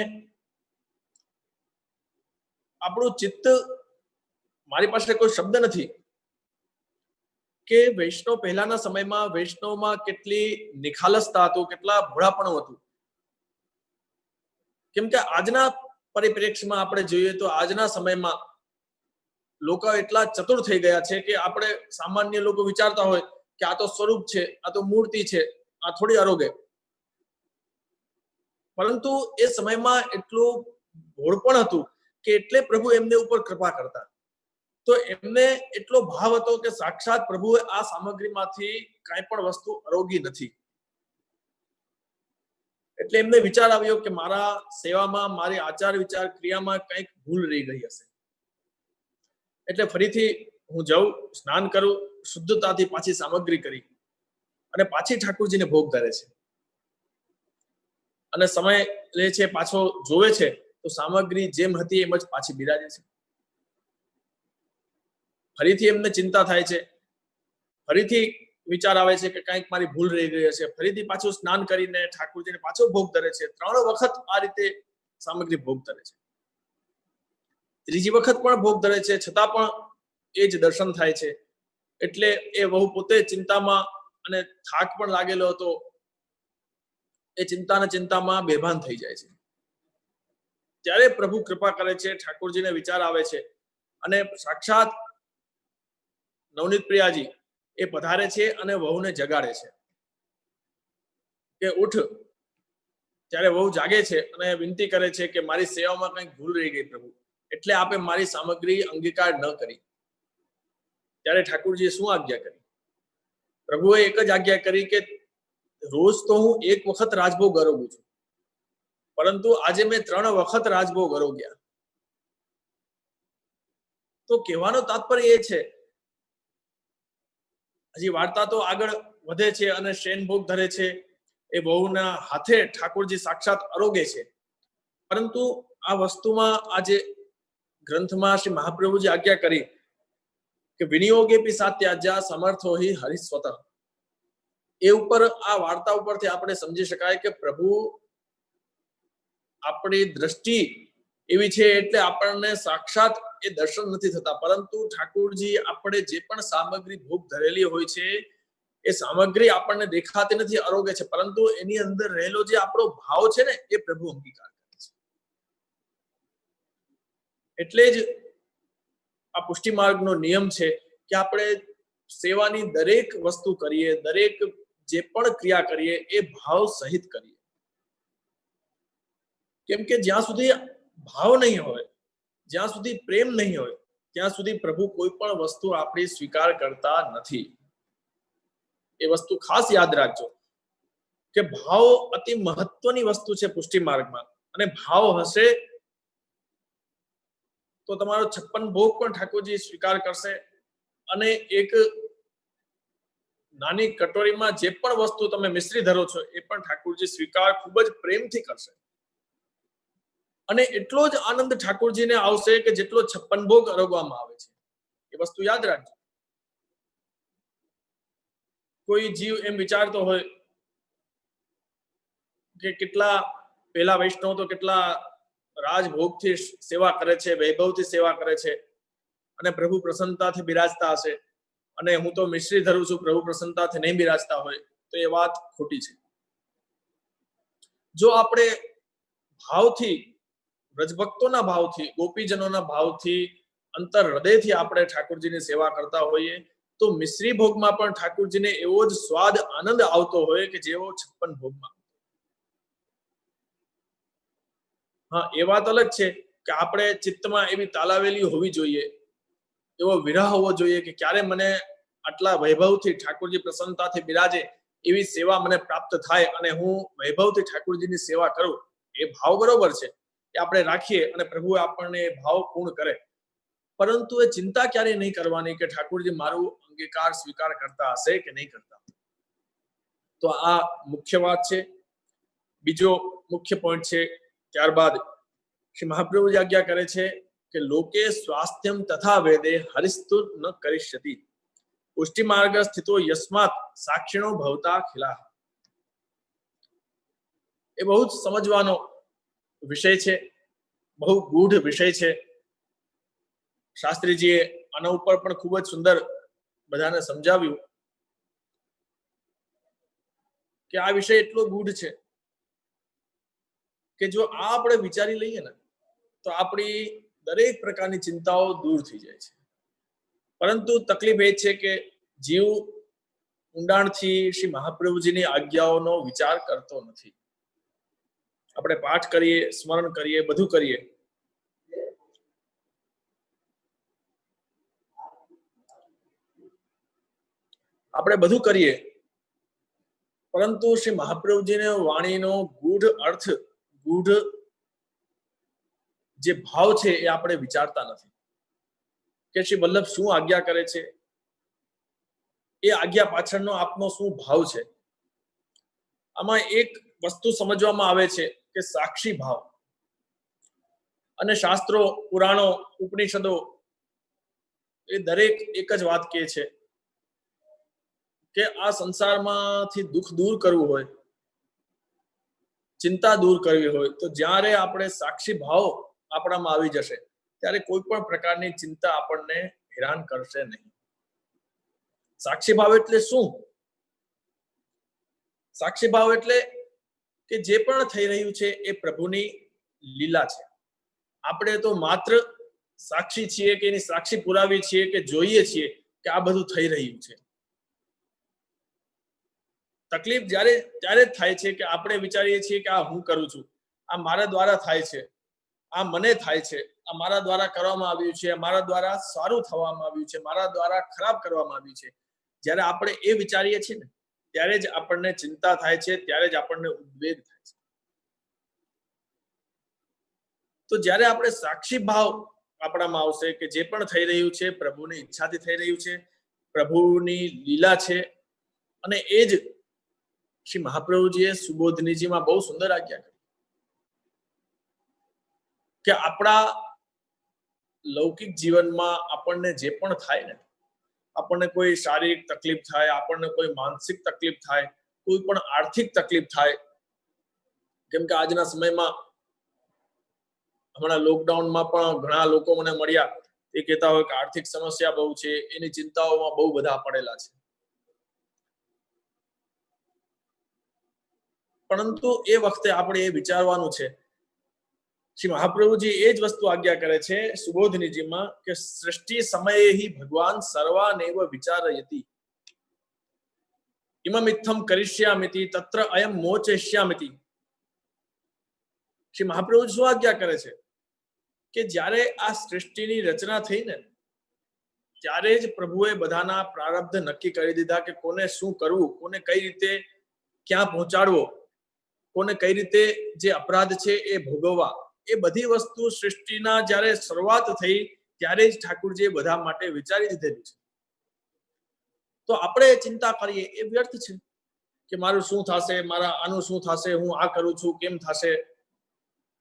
આપણું ચિત્ત, મારી પાસે કોઈ શબ્દ નથી કે વૈષ્ણવ પહેલાના સમયમાં વૈષ્ણવમાં કેટલી નિખાલસતા હતું, કેટલા ભોળાપણું હતું. કેમ કે આજના પરિપ્રેક્ષ્યમાં આપણે જોઈએ તો આજના સમયમાં લોકો એટલા ચતુર થઈ ગયા છે કે આપણે સામાન્ય લોકો વિચારતા હોય કે આ તો સ્વરૂપ છે, આ તો મૂર્તિ છે, આ થોડી આરોગે. પરંતુ એ સમયમાં એટલું ભોળપણ હતું કે એટલે પ્રભુ એમને ઉપર કૃપા કરતા. તો એમને એટલો ભાવ હતો કે સાક્ષાત પ્રભુએ આ સામગ્રીમાંથી કાંઈ પણ વસ્તુ આરોગી નથી. એટલે એમને વિચાર આવ્યો કે મારા સેવામાં, મારી આચાર વિચાર ક્રિયામાં કંઈક ભૂલ રહી ગઈ હશે. એટલે ફરીથી હું જાઉં, સ્નાન કરું, શુદ્ધતાથી પાછી સામગ્રી કરી અને પાછી ઠાકોરજીને ભોગ ધરે છે. અને સમય લે છે, પાછો જોવે છે તો સામગ્રી જેમ હતી એમ જ પાછી બિરાજે છે. ફરીથી એમને ચિંતા થાય છે, ફરીથી વિચાર આવે છે કે કંઈક મારી ભૂલ રહી ગઈ હશે. ફરીથી પાછું સ્નાન કરીને ઠાકોરજીને પાછો ભોગ ધરે છે. 3 વખત આ રીતે સામગ્રી ભોગ ધરે છે. ત્રીજી વખત પણ ભોગ ધરે છે, છતાં પણ એ જ દર્શન થાય છે. એટલે એ વહુ પોતે ચિંતામાં અને થાક પણ લાગેલો હતો, એ ચિંતામાં બેભાન થઈ જાય છે. ત્યારે પ્રભુ કૃપા કરે છે, ઠાકોરજીને વિચાર આવે છે અને સાક્ષાત નવનીત પ્રિયાજી એ પધારે છે અને વહુને જગાડે છે કે ઉઠ. ત્યારે વહુ જાગે છે અને વિનંતી કરે છે કે મારી સેવામાં કંઈક ભૂલ રહી ગઈ પ્રભુ, એટલે આપે મારી સામગ્રી અંગીકાર ન કરી. ત્યારે ઠાકોરજીએ શું આજ્ઞા કરી? પ્રભુએ એક જ આજ્ઞા કરી કે રોજ તો હું 1 વખત રાજભોગ આરોગું છું, પરંતુ આજે મેં 3 વખત રાજભોગ આરોગ્યા. તો કહેવાનો તાત્પર્ય એ છે, હજી વાર્તા તો આગળ વધે છે અને શેન ભોગ ધરે છે, એ વહુના હાથે ઠાકોરજી સાક્ષાત આરોગે છે. પરંતુ આ વસ્તુમાં આજે ગ્રંથમાં શ્રી મહાપ્રભુજી આજ્ઞા કરી કે વિનિયોગે પી સાત્યાજ્યા સમર્થો હિ હરિસ્વત. એ ઉપર આ વાર્તા ઉપરથી આપણે સમજી શકાય કે પ્રભુ આપણી દ્રષ્ટિ એવી છે એટલે આપણને સાક્ષાત એ દર્શન નથી થતા, પરંતુ ઠાકોરજી આપણે જે પણ સામગ્રી ભોગ ધરેલી હોય છે એ સામગ્રી આપણને દેખાતી નથી, આરોગે છે, પરંતુ એની અંદર રહેલો જે આપણો ભાવ છે ને એ પ્રભુ અંગીકાર કરે છે. એટલે જ આ પુષ્ટિ માર્ગનો નિયમ છે કે આપણે સેવાની દરેક વસ્તુ કરીએ, દરેક જે પણ ક્રિયા કરીએ એ ભાવ સહિત કરીએ. કેમ કે જ્યાં સુધી ભાવ નહીં હોય, જ્યાં સુધી પ્રેમ નહીં હોય, ત્યાં સુધી પ્રભુ કોઈ પણ વસ્તુ આપણી સ્વીકાર કરતા નથી. એ વસ્તુ ખાસ યાદ રાખજો કે ભાવ અતિ મહત્વની વસ્તુ છે પુષ્ટિ માર્ગમાં. અને ભાવ હશે તો તમારો 56 ભોગ પણ ઠાકોરજી સ્વીકાર કરશે. અને એક નાની કટોરીમાં જે પણ વસ્તુ તમે મિશ્રી ધરો છો એ પણ ઠાકોરજી સ્વીકાર ખૂબ જ પ્રેમથી કરશે. અને એટલો જ આનંદ ઠાકોરજીને આવશે કે જેટલો 56 ભોગ આરોગવામાં આવે છે. એ વસ્તુ યાદ રાખજો. કોઈ જીવ એમ વિચારતો હોય કે કેટલા પહેલા વૈષ્ણવ તો કેટલા રાજભોગથી સેવા કરે છે, વૈભવથી સેવા કરે છે અને પ્રભુ પ્રસન્નતાથી બિરાજતા હશે, અને હું તો મિશ્રી ધરું છું, પ્રભુ પ્રસન્નતાથી નહીં બિરાજતા હોય, તો એ વાત ખોટી છે. જો આપણે ભાવથી, વ્રજભક્તોના ભાવથી, ગોપીજનોના ભાવથી, અંતર હૃદયથી આપણે ઠાકોરજીની સેવા કરતા હોઈએ તો મિશ્રી ભોગમાં પણ ઠાકોરજીને એવો જ સ્વાદ, આનંદ આવતો હોય કે જેવો 56 ભોગમાં. હા, એ વાત અલગ છે કે આપણે ચિત્તમાં એવી તાલાવેલી હોવી જોઈએ, એવો વિરહ હોવો જોઈએ કે ક્યારે મને આટલા વૈભવથી ઠાકોરજી પ્રસન્નતાથી બિરાજે એવી સેવા મને પ્રાપ્ત થાય અને હું વૈભવથી ઠાકોરજીની સેવા કરું. એ ભાવ બરોબર છે, એ આપણે રાખીએ અને પ્રભુ આપણને એ ભાવ પૂર્ણ કરે. પરંતુ એ ચિંતા ક્યારેય નહીં કરવાની કે ઠાકોરજી મારું અંગીકાર સ્વીકાર કરતા હશે કે નહીં કરતા. તો આ મુખ્ય વાત છે. બીજો મુખ્ય પોઈન્ટ છે, ત્યારબાદ શ્રી મહાપ્રભુજી આજ્ઞા કરે છે કે લોકે સ્વાસ્થ્યમ તથા વેદે હરિસ્તુર ન કરિષ્યતિ પુષ્ટિ માર્ગ સ્થિતો યસ્માત સાક્ષિણો ભવતા ખિલા. એ બહુ જ સમજવાનો વિષય છે, બહુ ગૂઢ વિષય છે. શાસ્ત્રીજીએ આના ઉપર પણ ખૂબ જ સુંદર બધાને સમજાવ્યું કે આ વિષય એટલો ગૂઢ છે કે જો આ આપણે વિચારી લઈએ ને તો આપણી દરેક પ્રકારની ચિંતાઓ દૂર થઈ જાય છે. પરંતુ તકલીફ એ છે કે જીવ ઊંડાણથી શ્રી મહાપ્રભુજીની આજ્ઞાઓનો વિચાર કરતો નથી. આપણે પાઠ કરીએ, સ્મરણ કરીએ, બધું કરીએ, આપણે બધું કરીએ, પરંતુ શ્રી મહાપ્રભુજીને વાણીનો ગૂઢ અર્થ, ગૂઢ જે ભાવ છે એ આપણે વિચારતા નથી કે શ્રી વલ્લભ શું આજ્ઞા કરે છે, એ આજ્ઞા પાછળનો આપનો શું ભાવ છે. આમાં એક વસ્તુ સમજવામાં આવે છે કે સાક્ષી ભાવ. અને શાસ્ત્રો, પુરાણો, ઉપનિષદો એ દરેક એક જ વાત કહે છે કે આ સંસારમાંથી દુઃખ દૂર કરવું હોય, ચિંતા દૂર કરવી હોય, તો જ્યારે આપણે સાક્ષી ભાવ આપણામાં આવી જશે ત્યારે કોઈ પણ પ્રકારની ચિંતા આપણને હેરાન કરશે નહીં. સાક્ષી ભાવ એટલે શું? સાક્ષી ભાવ એટલે કે જે પણ થઈ રહ્યું છે એ પ્રભુની લીલા છે. આપણે તો માત્ર સાક્ષી છીએ કે એની સાક્ષી પુરાવી છીએ કે જોઈએ છીએ કે આ બધું થઈ રહ્યું છે. તકલીફ ત્યારે જ થાય છે કે આપણે વિચારીએ છીએ કે આ હું કરું છું, આ મારા દ્વારા થાય છે, આ મને થાય છે, આ મારા દ્વારા કરવામાં આવ્યું છે, મારા દ્વારા સારું થવામાં આવ્યું છે, મારા દ્વારા ખરાબ કરવામાં આવ્યું છે. જ્યારે આપણે એ વિચારીએ છીએ ને ત્યારે જ આપણને ચિંતા થાય છે, ત્યારે જ આપણને ઉદ્વેગ થાય છે. તો જ્યારે આપણે સાક્ષી ભાવ આપણામાં આવશે કે જે પણ થઈ રહ્યું છે પ્રભુની ઈચ્છાથી થઈ રહ્યું છે, પ્રભુની લીલા છે, અને એ જ શ્રી મહાપ્રભુજીએ સુબોધનીજીમાં બહુ સુંદર આજ્ઞા કરી કે આપણા લૌકિક જીવનમાં આપણને જે પણ થાય ને, આપણને કોઈ શારીરિક તકલીફ થાય, આપણને કોઈ માનસિક તકલીફ થાય, કોઈ પણ આર્થિક તકલીફ થાય, કેમ કે આજના સમયમાં હમણાં લોકડાઉનમાં પણ ઘણા લોકો મને મળ્યા, એ કહેતા હોય કે આર્થિક સમસ્યા બહુ છે, એની ચિંતાઓમાં બહુ બધા પડેલા છે. પરંતુ એ વખતે આપણે એ વિચારવાનું છે, શ્રી મહાપ્રભુજી એ જ વસ્તુ આજ્ઞા કરે છે સુબોધનીજીમાં કે સૃષ્ટિ સમયે હિ ભગવાન સર્વાનેવ વિચારયતિ ઇમમિત્થમ કરિષ્યામિતિ તત્ર અયમ મોચયિષ્યામિતિ. શ્રી મહાપ્રભુજી શું આજ્ઞા કરે છે કે જ્યારે આ સૃષ્ટિની રચના થઈ ને ત્યારે જ પ્રભુએ બધાના પ્રારબ્ધ નક્કી કરી દીધા કે કોને શું કરવું, કોને કઈ રીતે ક્યાં પહોંચાડવો, કોને કઈ રીતે જે અપરાધ છે એ ભોગવવા. એ બધી વસ્તુ સૃષ્ટિના જ્યારે શરૂઆત થઈ ત્યારે જ ઠાકુરજીએ બધા માટે વિચારી દીધેલું છે. તો આપણે ચિંતા કરીએ એ વ્યર્થ છે કે મારું શું થશે, મારા આનું શું થશે, હું આ કરું છું કેમ થશે,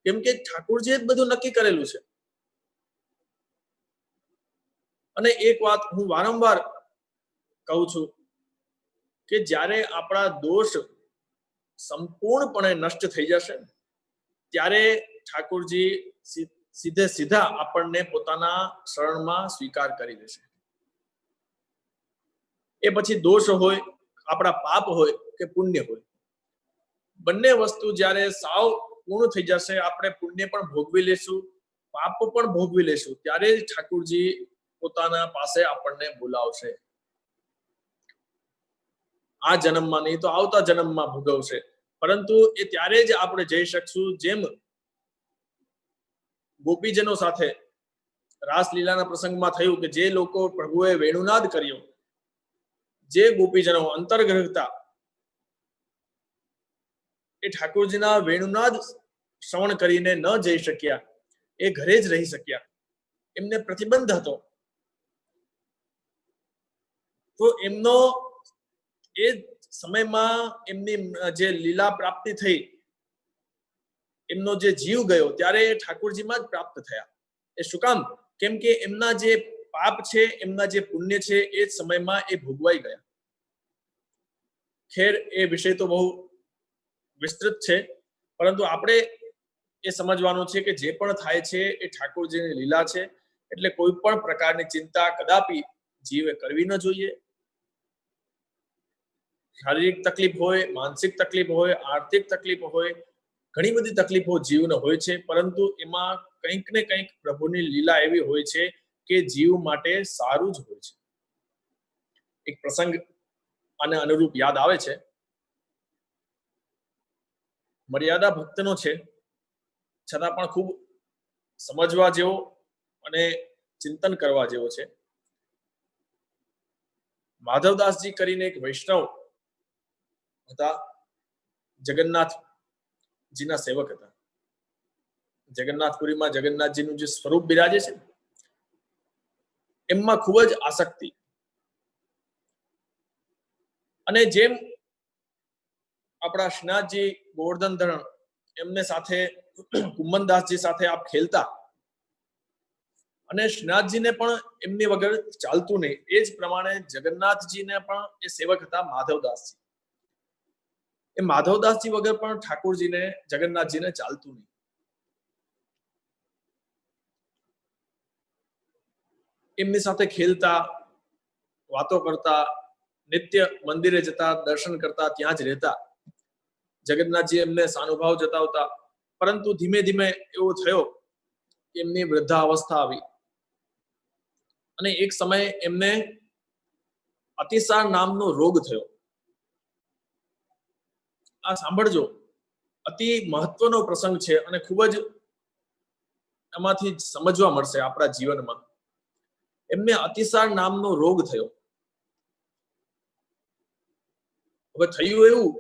કેમ કે ઠાકુરજીએ જ બધું નક્કી કરેલું છે. અને એક વાત હું વારંવાર કહું છું કે જ્યારે આપણા દોષ સંપૂર્ણપણે નષ્ટ થઈ જશે ત્યારે ઠાકુરજી સીધા આપણને પોતાના શરણમાં સ્વીકાર કરી લેશે. એ પછી દોષ હોય, આપણા પાપ હોય કે પુણ્ય હોય, બંને વસ્તુ જ્યારે સાવ પૂર્ણ થઈ જશે, આપણે પુણ્ય પણ ભોગવી લેશું, પાપ પણ ભોગવી લેશું, ત્યારે જ ઠાકુરજી પોતાના પાસે આપણને બોલાવશે. આ જન્મમાં નહીં તો આવતા જન્મમાં ભોગવશે, પરંતુ એ ત્યારે જ આપણે જઈ શકશું જેમ ગોપીજનો સાથે રાસલીલાના પ્રસંગમાં થયું કે જે લોકો પ્રભુએ વેણુનાદ કર્યો, જે ગોપીજનો અંતર્ગ્રહતા એ ઠાકોરજીના વેણુનાદ શ્રવણ કરીને ન જઈ શક્યા, એ ઘરે જ રહી શક્યા, એમને પ્રતિબંધ હતો. તો એમનો એ સમયમાં એમની જે લીલા પ્રાપ્તિ થઈ, એમનો જે જીવ ગયો ત્યારે એ ઠાકોરજીમાં જ પ્રાપ્ત થયા. એ શું કામ? કેમ કે એમના જે પાપ છે, એમના જે પુણ્ય છે, એ જ સમયમાં એ ભોગવાઈ ગયા. ખેર એ વિષય તો બહુ વિસ્તૃત છે, પરંતુ આપણે એ સમજવાનું છે કે જે પણ થાય છે એ ઠાકોરજીની લીલા છે. એટલે કોઈ પણ પ્રકારની ચિંતા કદાપી જીવે કરવી ન જોઈએ. શારીરિક તકલીફ હોય, માનસિક તકલીફ હોય, આર્થિક તકલીફ હોય, ઘણી બધી તકલીફો જીવને હોય છે, પરંતુ એમાં કંઈક ને કંઈક પ્રભુની લીલા એવી હોય છે કે જીવ માટે સારું જ હોય છે. એક પ્રસંગ આને અનુરૂપ યાદ આવે છે. મર્યાદા ભક્તનો છે, છતાં પણ ખૂબ સમજવા જેવો અને ચિંતન કરવા જેવો છે. માધવદાસજી કરીને એક વૈષ્ણવ હતા, જગન્નાથજીના સેવક હતા. જગન્નાથપુરીમાં જગન્નાથજીનું જે સ્વરૂપ બિરાજે છે, એમાં ખૂબ જ આસક્તિ. અને જેમ આપણા શ્રીનાથજી ગોવર્ધન ધરણ એમને સાથે કુંમનદાસજી સાથે આપ ખેલતા, અને શ્રીનાથજીને પણ એમની વગર ચાલતું નહીં. એ જ પ્રમાણે જગન્નાથજીને પણ એ સેવક હતા માધવદાસજી. એ માધવદાસજી વગર પણ ઠાકોરજીને, જગન્નાથજીને ચાલતું નહીં. એમની સાથે ખેલતા, વાતો કરતા, નિત્ય મંદિરે જતા, દર્શન કરતા, ત્યાં જ રહેતા. જગન્નાથજી એમને સાનુભાવ જતાવતા, પરંતુ ધીમે ધીમે એવો થયો કે એમની વૃદ્ધાવસ્થા આવી અને એક સમયે એમને અતિસાર નામનો રોગ થયો. આ સાંભળજો, અતિ મહત્વનો પ્રસંગ છે અને ખૂબ જ એમાંથી સમજવા મળશે આપણા જીવનમાં. એમને અતિસાર નામનો રોગ થયો. હવે થયું એવું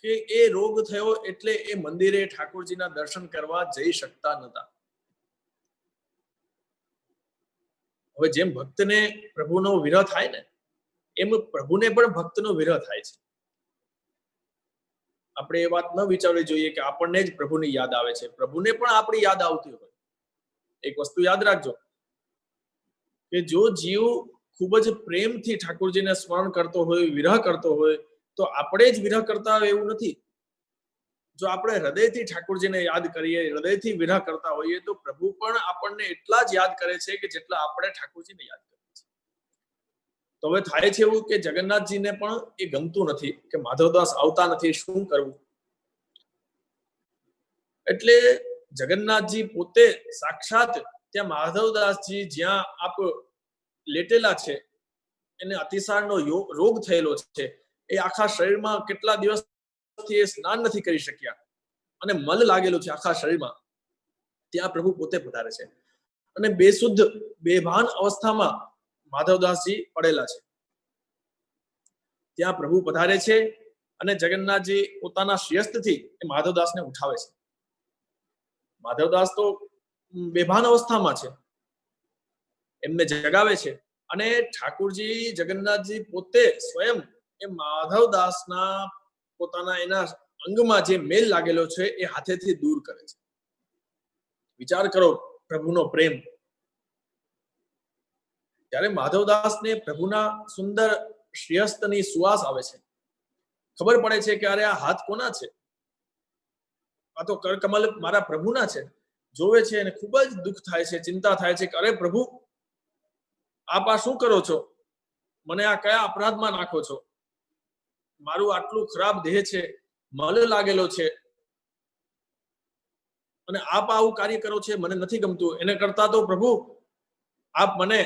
કે એ રોગ થયો એટલે એ મંદિરે ઠાકોરજીના દર્શન કરવા જઈ શકતા નતા. હવે જેમ ભક્તને પ્રભુનો વિરહ થાય ને, એમ પ્રભુને પણ ભક્તનો વિરહ થાય છે. આપણે એ વાત ન વિચારવી જોઈએ કે આપણને જ પ્રભુની યાદ આવે છે. પ્રભુને પણ આપણી યાદ આવતી હોય. એક વસ્તુ યાદ રાખજો કે જો જીવ ખૂબ જ પ્રેમથી ઠાકોરજીને સ્મરણ કરતો હોય, વિરહ કરતો હોય, તો આપણે જ વિરહ કરતા હોય એવું નથી. જો આપણે હૃદયથી ઠાકોરજીને યાદ કરીએ, હૃદયથી વિરહ કરતા હોઈએ, તો પ્રભુ પણ આપણને એટલા જ યાદ કરે છે કે જેટલા આપણે ઠાકોરજીને યાદ કરીએ છીએ. તો હવે થાય છે એવું કે જગન્નાથજીને પણ એ ગમતું નથી કે માધવદાસ આવતા નથી, શું કરવું? એટલે જગન્નાથજી પોતે સાક્ષાત ત્યાં માધવદાસજી જ્યાં આપ લેટેલા છે, એને અતિસારનો રોગ થયેલો છે, એ આખા શરીરમાં કેટલા દિવસથી એ સ્નાન નથી કરી શક્યા અને મલ લાગેલું છે આખા શરીરમાં, ત્યાં પ્રભુ પોતે પધારે છે અને બેશુદ્ધ બેભાન અવસ્થામાં માધવદાસજી પડેલા છે. ત્યાં પ્રભુ પધારે છે અને જગન્નાથજી પોતાના શિયસ્તથી એ માધવદાસને ઉઠાવે છે. માધવદાસ તો બેભાન અવસ્થામાં છે, એમને જગાવે છે અને ઠાકોરજી જગન્નાથજી પોતે સ્વયં એ માધવદાસના પોતાના એના અંગમાં જે મેલ લાગેલો છે એ હાથેથી દૂર કરે છે. વિચાર કરો પ્રભુનો પ્રેમ. ત્યારે માધવદાસને પ્રભુના સુંદર શ્રીહસ્તની સુવાસ આવે છે. ખબર પડે છે કે અરે આ હાથ કોના છે? આ તો કરકમલ મારા પ્રભુના છે. જોવે છે અને ખૂબ જ દુઃખ થાય છે, ચિંતા થાય છે કે અરે પ્રભુ, આપ આ શું કરો છો? મને આ કયા અપરાધમાં નાખો છો? મારું આટલું ખરાબ દેહ છે, મલ લાગેલો છે, અને આપ આવું કાર્ય કરો છે, મને નથી ગમતું. એને કરતા તો પ્રભુ આપ મને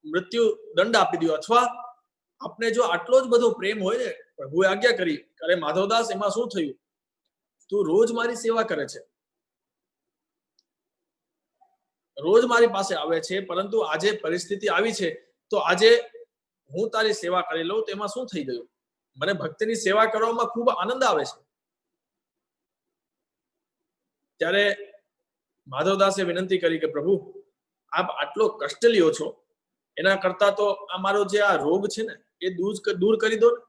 મૃત્યુ દંડ આપી દો, અથવા આપને જો આટલો જ બધો પ્રેમ હોય ને, પ્રભુએ આજ્ઞા કરી, અરે માધવદાસ, એમાં શું થયું? તું રોજ મારી સેવા કરે છે, રોજ મારી પાસે આવે છે, પરંતુ આજે પરિસ્થિતિ આવી છે તો આજે હું તારી સેવા કરી લઉં, તેમાં શું થઈ ગયું? મને ભક્તની સેવા કરવામાં ખૂબ આનંદ આવે છે. ત્યારે માધવદાસે વિનંતી કરી કે પ્રભુ, આપ આટલો કષ્ટ લ્યો છો, એના કરતા તો અમારો જે આ રોગ છે ને એ દૂર કરી દો ને.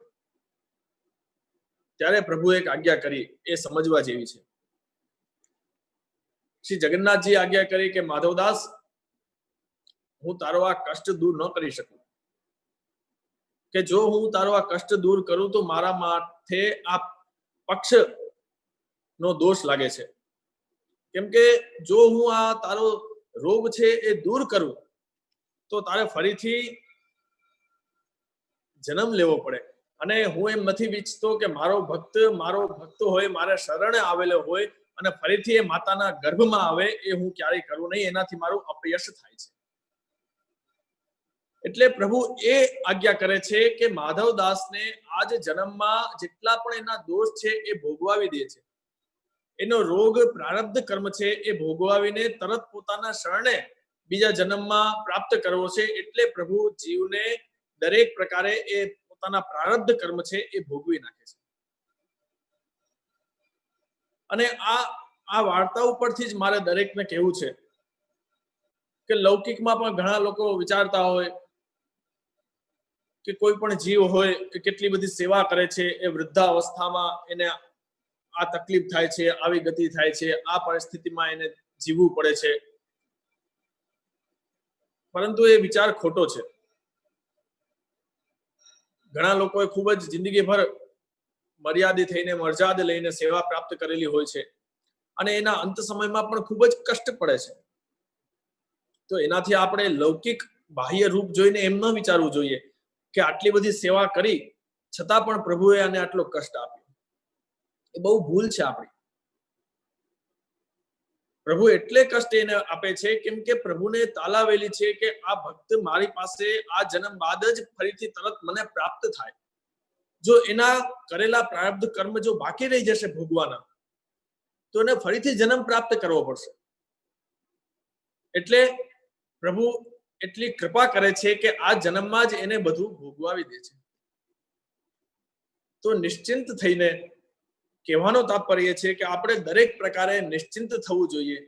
ત્યારે પ્રભુએ એક આજ્ઞા કરી, એ સમજવા જેવી છે. શ્રી જગન્નાથજી આજ્ઞા કરી કે માધવદાસ, હું તારો આ કષ્ટ દૂર ન કરી શકું, કે જો હું તારો આ કષ્ટ દૂર કરું તો મારા માથે આ પક્ષ નો દોષ લાગે છે. કેમ કે જો હું આ તારો રોગ છે એ દૂર કરું તો તારે ફરીથી જન્મ લેવો પડે. અને હું એમ નથી ઈચ્છતો કે મારો ભક્ત હોય, મારા શરણે આવેલો હોય અને ફરીથી એ માતાના ગર્ભમાં આવે, એ હું ક્યારેય કરું નહીં. એનાથી મારું અપયશ થાય છે. એટલે પ્રભુ એ આજ્ઞા કરે છે કે માધવદાસને આજ જન્મમાં જેટલા પણ એના દોષ છે એ ભોગવાવી દે છે. એનો રોગ પ્રારબ્ધ કર્મ છે એ ભોગવાવીને તરત પોતાના શરણે બીજા જન્મમાં પ્રાપ્ત કરવો છે. એટલે પ્રભુ જીવને દરેક પ્રકારે એ પોતાના પ્રારબ્ધ કર્મ છે એ ભોગવી નાખે છે. અને આ વાર્તા ઉપરથી જ મારે દરેકને કહેવું છે કે લૌકિકમાં પણ ઘણા લોકો વિચારતા હોય કે કોઈ પણ જીવ હોય એ કેટલી બધી સેવા કરે છે, એ વૃદ્ધાવસ્થામાં એને આ તકલીફ થાય છે, આવી ગતિ થાય છે, આ પરિસ્થિતિમાં એને જીવવું પડે છે. પરંતુ એ વિચાર ખોટો છે. ઘણા લોકોએ ખૂબ જ જિંદગીભર મર્યાદિત થઈને મર્યાદ લઈને સેવા પ્રાપ્ત કરેલી હોય છે અને એના અંત સમયમાં પણ ખૂબ જ કષ્ટ પડે છે. તો એનાથી આપણે લૌકિક બાહ્ય રૂપ જોઈને એમ ન વિચારવું જોઈએ કે આટલી બધી સેવા કરી છતાં પણ પ્રભુએ આને આટલો કષ્ટ આપ્યો. એ બહુ ભૂલ છે આપણી. પ્રભુ એટલે કષ્ટ એને આપે છે કેમ કે પ્રભુને તાલાવેલી છે કે આ ભક્ત મારી પાસે આ જન્મ બાદ જ ફરીથી તરત મને પ્રાપ્ત થાય. જો એના કરેલા પ્રારબ્ધ કર્મ જો બાકી રહી જશે ભોગવાના, તો એને ફરીથી જન્મ પ્રાપ્ત કરવો પડશે. એટલે પ્રભુ એટલી કૃપા કરે છે કે આ જન્મમાં જ એને બધું ભોગવાવી દે છે. તો નિશ્ચિંત થઈને કહેવાનો તાત્પર્ય છે કે આપણે દરેક પ્રકારે નિશ્ચિંત થવું જોઈએ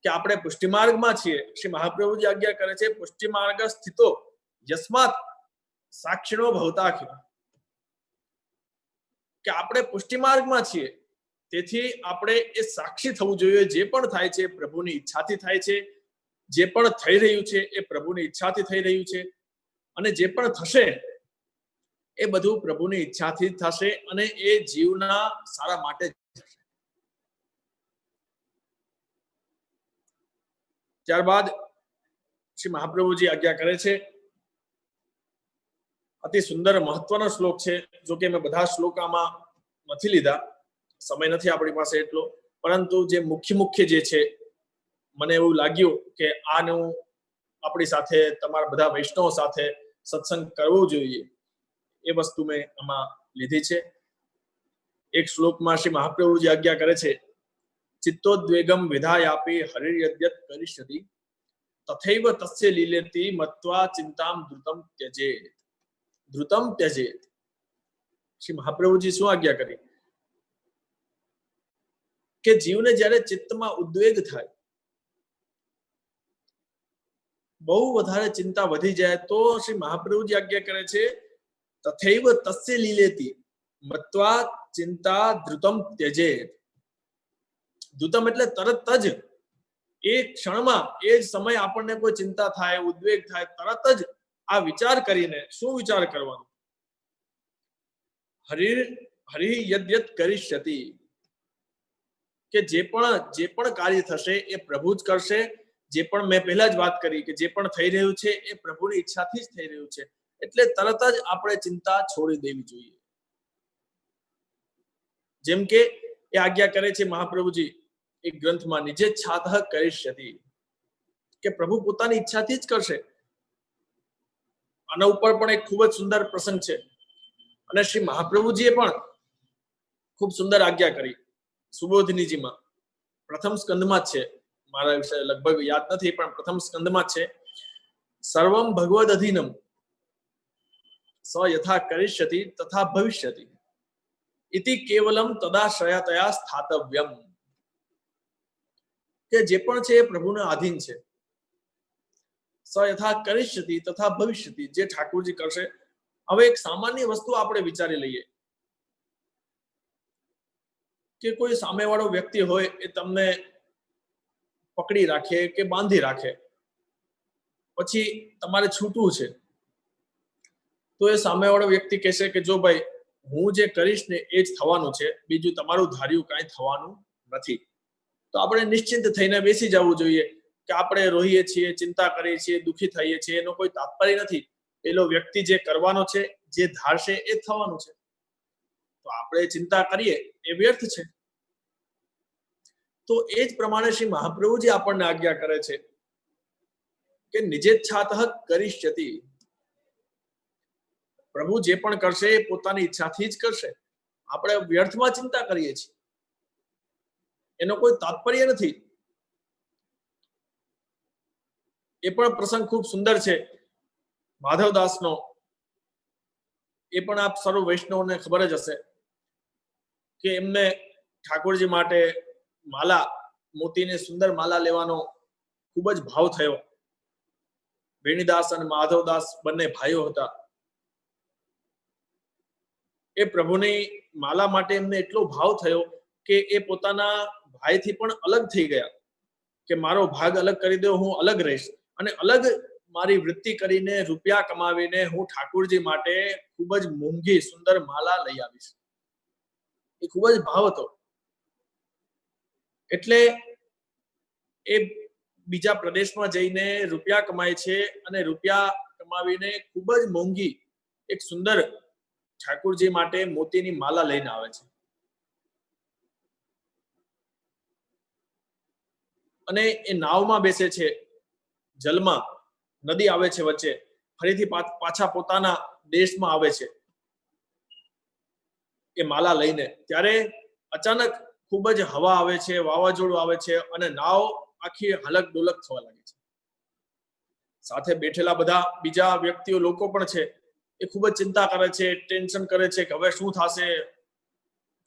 કે આપણે પુષ્ટિમાર્ગમાં છીએ. શ્રી મહાપ્રભુજી આજ્ઞા કરે છે, પુષ્ટિમાર્ગ સ્થિતો યસ્માત સાક્ષિણો ભવતાખ્ય, કે આપણે પુષ્ટિમાર્ગમાં છીએ તેથી આપણે એ સાક્ષી થવું જોઈએ. જે પણ થાય છે પ્રભુની ઈચ્છાથી થાય છે, જે પણ થઈ રહ્યું છે એ પ્રભુની ઈચ્છાથી થઈ રહ્યું છે, અને જે પણ થશે એ બધું પ્રભુની ઈચ્છાથી જ થશે અને એ જીવના સારા માટે જ થશે. ત્યારબાદ શ્રી મહાપ્રભુજી આજ્ઞા કરે છે, અતિ સુંદર મહત્વનો શ્લોક છે. જો કે મેં બધા શ્લોક આમાં નથી લીધા, સમય નથી આપણી પાસે એટલો, પરંતુ જે મુખ્ય જે છે મને એવું લાગ્યું કે આનું આપણી સાથે તમારા બધા વૈષ્ણવ સાથે સત્સંગ કરવો જોઈએ, એ વસ્તુ મેં આમાં લીધી છે. એક શ્લોકમાં શ્રી મહાપ્રભુજી આજ્ઞા કરે છે, ચિત્તોદ્વેગમ વિધાયાપી હરિર્યદ્યત કરિષ્યતિ તથૈવ તસ્ય લીલેતિ મત્વા ચિંતામ ધૃતમ ત્યજેત. ધૃતમ ત્યજેત. શ્રી મહાપ્રભુજી શું આજ્ઞા કરી કે જીવને જ્યારે ચિત્તમાં ઉદ્વેગ થાય, બહુ વધારે ચિંતા વધી જાય, તો શ્રી મહાપ્રભુજી આજ્ઞા કરે છે, તથૈવ તસ્ય લીલેતિ મત્વા ચિંતા ધૃતમ ત્યજેત. ધૃતમ એટલે તરત જ, એ ક્ષણમાં, એ જ સમય આપણને કોઈ ચિંતા થાય, ઉદ્વેગ થાય, તરત જ આ વિચાર કરીને, શું વિચાર કરવાનો? હરિ યદ્યત કરિષ્યતિ, કે જે પણ કાર્ય થશે એ પ્રભુ જ કરશે. જે પણ મેં પહેલા જ વાત કરી કે જે પણ થઈ રહ્યું છે એ પ્રભુની ઈચ્છાથી જ થઈ રહ્યું છે. એટલે તરત જ આપણે ચિંતા છોડી દેવી જોઈએ. જેમ કે એ આજ્ઞા કરે છે મહાપ્રભુજી એક ગ્રંથમાં, નિજે છાતઃ કરિષ્યતિ, કે પ્રભુ પોતાની ઈચ્છાથી જ કરશે. આના ઉપર પણ એક ખૂબ જ સુંદર પ્રસંગ છે અને શ્રી મહાપ્રભુજીએ પણ ખૂબ સુંદર આજ્ઞા કરી. સુબોધિનીજીમાં પ્રથમ સ્કંદમાં જ છે, મારા વિશે લગભગ યાદ નથી પણ પ્રથમ સ્કંદમાં જ છે. સર્વમ ભગવદ અધીનમ સ યથા કરિષ્યતિ તથા ભવિષ્યતિ ઇતિ કેવલમ તદાશ્રયતયા સ્થાતવ્યમ, કે જે પણ છે એ પ્રભુના આધીન છે સ યથા કરિષ્યતિ તથા ભવિષ્યતિ, જે ઠાકોરજી કરશે. હવે એક સામાન્ય વસ્તુ આપણે વિચારી લઈએ કે કોઈ સામેવાળો વ્યક્તિ હોય એ તમને પકડી રાખે કે બાંધી રાખે, પછી તમારે છૂટવું છે, તો એ સામેવાળો વ્યક્તિ કહેશે કે જો ભાઈ હું જે કરીશ ને એ જ થવાનું છે, બીજું તમારું ધાર્યું કાંઈ થવાનું નથી. તો આપણે નિશ્ચિંત થઈને બેસી જવું જોઈએ કે આપણે રોહીએ છીએ, ચિંતા કરીએ છીએ, દુઃખી થઈએ છીએ, એનો કોઈ તાત્પર્ય નથી. પેલો વ્યક્તિ જે કરવાનો છે, જે ધારશે એ જ થવાનું છે. તો આપણે ચિંતા કરીએ એ વ્યર્થ છે. તો એ જ પ્રમાણે શ્રી મહાપ્રભુજી આપણને આજ્ઞા કરે છે કે નિજેચ્છાતઃ કરિષ્યતિ. પ્રભુ જે પણ કરશે એ પોતાની ઈચ્છાથી જ કરશે. આપણે વ્યર્થમાં ચિંતા કરીએ છીએ, એનો કોઈ તાત્પર્ય નથી. એ પણ પ્રસંગ ખૂબ સુંદર છે માધવદાસનો. એ પણ આપ સર્વ વૈષ્ણવને ખબર જ હશે કે એમને ઠાકોરજી માટે માલા, મોતીને સુંદર માલા લેવાનો ખૂબ જ ભાવ થયો. વેણીદાસ અને માધવદાસ બંને ભાઈઓ હતા. એ પ્રભુની માલા માટે એમને એટલો ભાવ થયો કે એ પોતાના ભાઈથી પણ અલગ થઈ ગયા કે મારો ભાગ અલગ કરી દો, હું અલગ રહીશ, અને અલગ મારી વૃત્તિ કરીને રૂપિયા કમાવીને હું ઠાકોરજી માટે ખૂબ જ મોંઘી સુંદર માલા લઈ આવીશ. એ ખૂબ જ ભાવ હતો. એટલે એ બીજા પ્રદેશમાં જઈને રૂપિયા કમાય છે અને રૂપિયા કમાવીને ખૂબ જ મોંઘી એક સુંદર ઠાકોરજી માટે મોતીની માલા લઈને આવે છે. અને એ નાવમાં બેસે છે, જલમાં, નદી આવે છે વચ્ચે, ફરીથી પાછા પોતાના દેશમાં આવે છે એ માલા લઈને. ત્યારે અચાનક ખૂબ જ હવા આવે છે, વાવાઝોડું આવે છે અને નાવ આખી હલક ડોલક થવા લાગે છે. સાથે બેઠેલા બધા બીજા વ્યક્તિઓ, લોકો પણ છે, એ ખૂબ જ ચિંતા કરે છે, ટેન્શન કરે છે કે હવે શું થશે.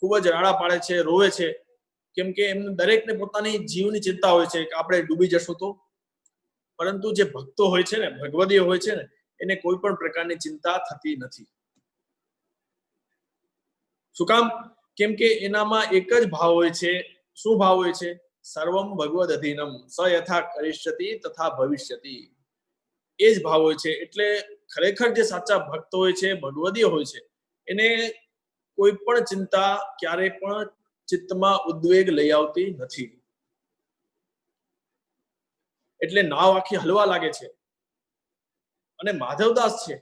ખૂબ જ રાડા પાડે છે, રોવે છે, કેમ કે એમને દરેકને પોતાની જીવની ચિંતા હોય છે કે આપણે ડૂબી જશું તો. પરંતુ જે ભક્તો હોય છે ને, ભગવદીય હોય છે ને, એને કોઈ પણ પ્રકારની ચિંતા થતી નથી. શું કામ? કેમ કે એનામાં એક જ ભાવ હોય છે. શું ભાવ હોય છે? સર્વમ ભગવદ અધીનમ, સ યથા કરિષ્યતિ તથા ભવિષ્યતિ. એ જ ભાવ હોય છે. એટલે ખરેખર જે સાચા ભક્ત હોય છે, ભગવદીય હોય છે, એને કોઈ પણ ચિંતા ક્યારે પણ ચિત્તમાં ઉદ્વેગ લઈ આવતી નથી. એટલે નાવ આખી હલવા લાગે છે. અને માધવદાસ છે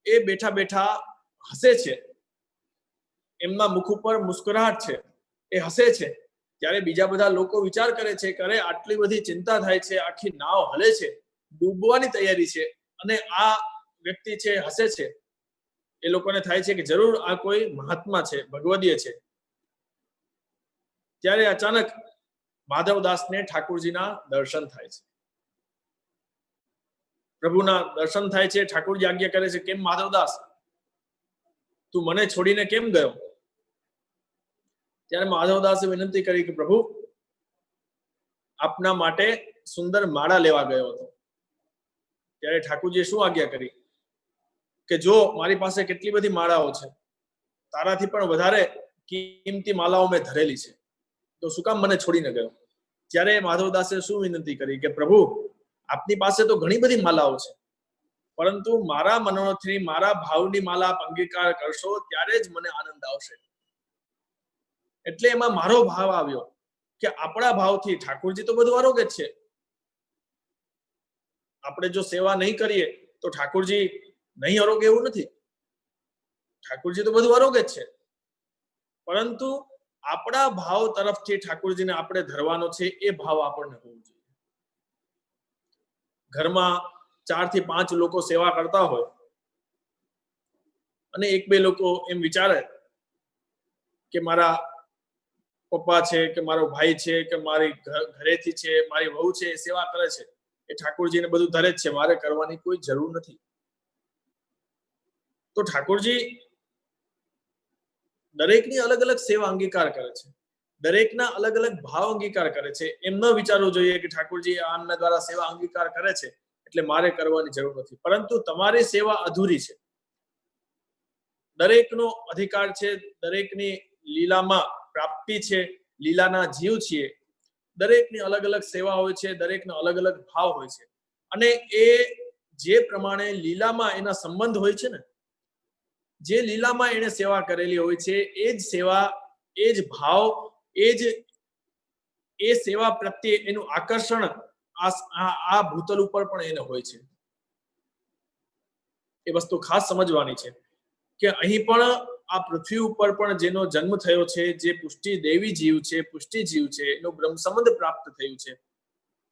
એ બેઠા બેઠા હસે છે, એમના મુખ ઉપર મુસ્કુરાહટ છે, એ હસે છે. ત્યારે બીજા બધા લોકો વિચાર કરે છે કે અરે આટલી બધી ચિંતા થાય છે, આખી નાવ હલે છે, ડૂબવાની તૈયારી છે, અને આ વ્યક્તિ છે હસે છે. એ લોકોને થાય છે કે જરૂર આ કોઈ મહાત્મા છે, ભગવદીય છે. ત્યારે અચાનક માધવદાસને ઠાકોરજીના દર્શન થાય છે. પ્રભુના દર્શન થાય છે. ઠાકોરજી આજ્ઞા કરે છે, કેમ માધવદાસ, તું મને છોડીને કેમ ગયો? ત્યારે માધવદાસે વિનંતી કરી કે પ્રભુ, આપના માટે સુંદર માળા લેવા ગયો હતો. ત્યારે ઠાકોરજીએ શું આજ્ઞા કરી કે જો મારી પાસે કેટલી બધી માળાઓ છે, તારાથી પણ વધારે કિંમતી માળાઓ મેં ધરેલી છે, તો શું કામ મને છોડીને ગયો? ત્યારે માધવદાસે શું વિનંતી કરી કે પ્રભુ, આપની પાસે તો ઘણી બધી માલાઓ છે, પરંતુ મારા મનોરથની, મારા ભાવની માલા આપ અંગીકાર કરશો ત્યારે જ મને આનંદ આવશે. એટલે એમાં મારો ભાવ આવ્યો કે આપણા ભાવથી ઠાકોરજી તો બધું આરોગ્ય છે. આપણે જો સેવા નહીં કરીએ તો ઠાકોરજી નહીં આરોગ્ય એવું નથી. ઠાકોરજી તો બધું આરોગ્ય છે, પરંતુ આપણા ભાવ તરફથી ઠાકોરજીને આપણે ધરવાનો છે, એ ભાવ આપણને હોવો જોઈએ. ઘરમાં 4 થી 5 લોકો સેવા કરતા હોય અને 1-2 લોકો એમ વિચારે કે મારા પપ્પા છે કે મારો ભાઈ છે કે મારી ઘરેથી છે, મારી વહુ છે, એ સેવા કરે છે, એ ઠાકોરજીને બધું ધરે જ છે, મારે કરવાની કોઈ જરૂર નથી. તો ઠાકોરજી દરેકની અલગ અલગ સેવા અંગીકાર કરે છે, દરેકના અલગ અલગ ભાવ અંગીકાર કરે છે. એમ ન વિચારવું જોઈએ કે ઠાકોરજી આમના દ્વારા સેવા અંગીકાર કરે છે એટલે મારે કરવાની જરૂર નથી, પરંતુ તમારી સેવા અધૂરી છે. દરેકનો અધિકાર છે, દરેકની લીલામાં પ્રાપ્તિ છે, લીલાના જીવ છીએ. દરેકની અલગ અલગ સેવા હોય છે, દરેકનો અલગ અલગ ભાવ હોય છે, અને એ જે પ્રમાણે લીલામાં એના સંબંધ હોય છે ને, જે લીલામાં એને સેવા કરેલી હોય છે, એ જ સેવા, એ જ ભાવ, એ સેવા પ્રત્યે એનું આકર્ષણ આ ભૂતલ ઉપર પણ એને હોય છે. એ વસ્તુ ખાસ સમજવાની છે કે અહીં પણ આ પૃથ્વી ઉપર પણ જેનો જન્મ થયો છે, જે પુષ્ટિ દેવી જીવ છે, પુષ્ટિ જીવ છે, એનો બ્રહ્મ સંબંધ પ્રાપ્ત થયું છે.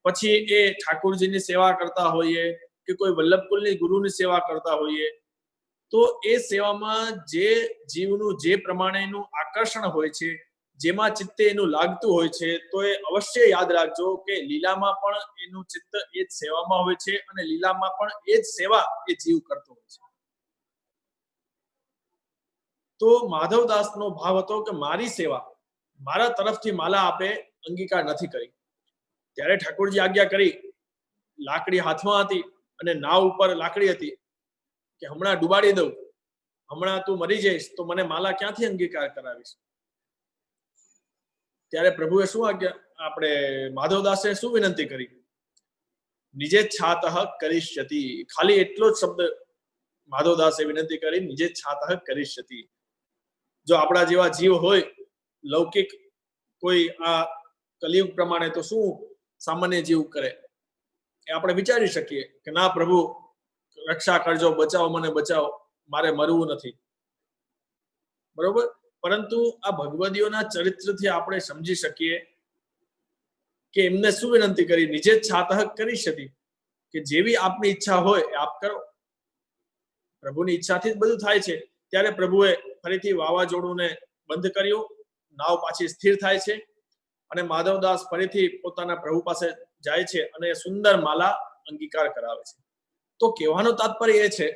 પછી એ ઠાકોરજીની સેવા કરતા હોઈએ કે કોઈ વલ્લભકુલની ગુરુની સેવા કરતા હોઈએ, તો એ સેવામાં જે જીવનું જે પ્રમાણેનું આકર્ષણ હોય છે, જેમાં ચિત્તે એનું લાગતું હોય છે, તો એ અવશ્ય યાદ રાખજો કે લીલામાં પણ એનું ચિત્ત એ જ સેવામાં હોય છે, અને લીલામાં પણ એ જ સેવા એ જીવ કરતો હોય છે. તો માધવદાસનો ભાવ હતો કે મારી સેવા, મારા તરફથી માલા આપે અંગીકાર નથી કરી. ત્યારે ઠાકોરજી આજ્ઞા કરી, લાકડી હાથમાં હતી અને નાવ ઉપર લાકડી હતી કે હમણાં ડુબાડી દઉં, હમણાં તું મરી જઈશ તો મને માલા ક્યાંથી અંગીકાર કરાવીશ. ત્યારે પ્રભુએ શું આજ્ઞા, આપણે માધવદાસે શું વિનંતી કરી? નિજે છાતઃ કરિષ્યતિ. ખાલી એટલો જ શબ્દ માધવદાસે વિનંતી કરી, નિજે છાતઃ કરિષ્યતિ. જો આપણા જેવા જીવ હોય લૌકિક, કોઈ આ કલિયુગ પ્રમાણે, તો શું સામાન્ય જીવ કરે? એ આપણે વિચારી શકીએ કે ના પ્રભુ રક્ષા કરજો, બચાવો, મને બચાવો, મારે મરવું નથી, બરોબર. પરંતુ આ ભગવદીઓના ચરિત્રથી આપણે સમજી શકીએ કે એમને શું વિનંતી કરી? નિજે છાતઃ કરિષ્યતિ, કે જેવી આપની ઈચ્છા હોય એ આપ કરો. પ્રભુની ઈચ્છાથી જ બધું થાય છે. ત્યારે પ્રભુએ ફરીથી વાવાઝોડુંને બંધ કર્યું, નાવ પાછી સ્થિર થાય છે, અને માધવદાસ ફરીથી પોતાના પ્રભુ પાસે જાય છે અને સુંદર માલા અંગીકાર કરાવે છે. તો કહેવાનું તાત્પર્ય એ છે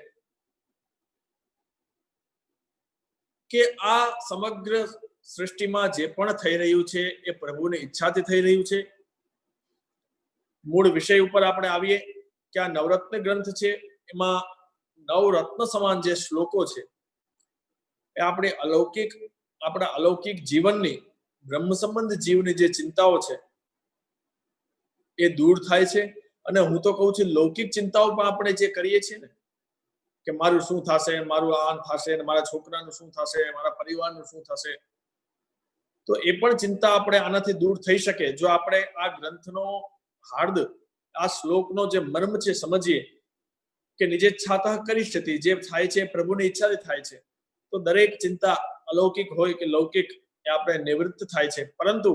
કે આ સમગ્ર સૃષ્ટિમાં જે પણ થઈ રહ્યું છે એ પ્રભુની ઈચ્છાથી થઈ રહ્યું છે. મૂળ વિષય ઉપર આપણે આવીએ કે આ નવરત્ન ગ્રંથ છે, એમાં નવરત્ન સમાન જે શ્લોકો છે એ આપણા અલૌકિક જીવનની, બ્રહ્મ સંબંધ જીવની જે ચિંતાઓ છે એ દૂર થાય છે. અને હું તો કહું છું, લૌકિક ચિંતાઓ પણ આપણે જે કરીએ છીએ ને, કે મારું શું થશે, મારું આ થશે, મારા છોકરાનું શું થશે, મારા પરિવારનું શું થશે, તો એ પણ ચિંતા આપણે આનાથી દૂર થઈ શકે જો આપણે આ ગ્રંથનો હાર્દ, આ શ્લોકનો જે મર્મ છે સમજીએ કે નિજે છાતઃ કરિષ્યતિ, જે થાય છે પ્રભુની ઈચ્છાથી થાય છે. તો દરેક ચિંતા અલૌકિક હોય કે લૌકિક એ આપણે નિવૃત્ત થાય છે. પરંતુ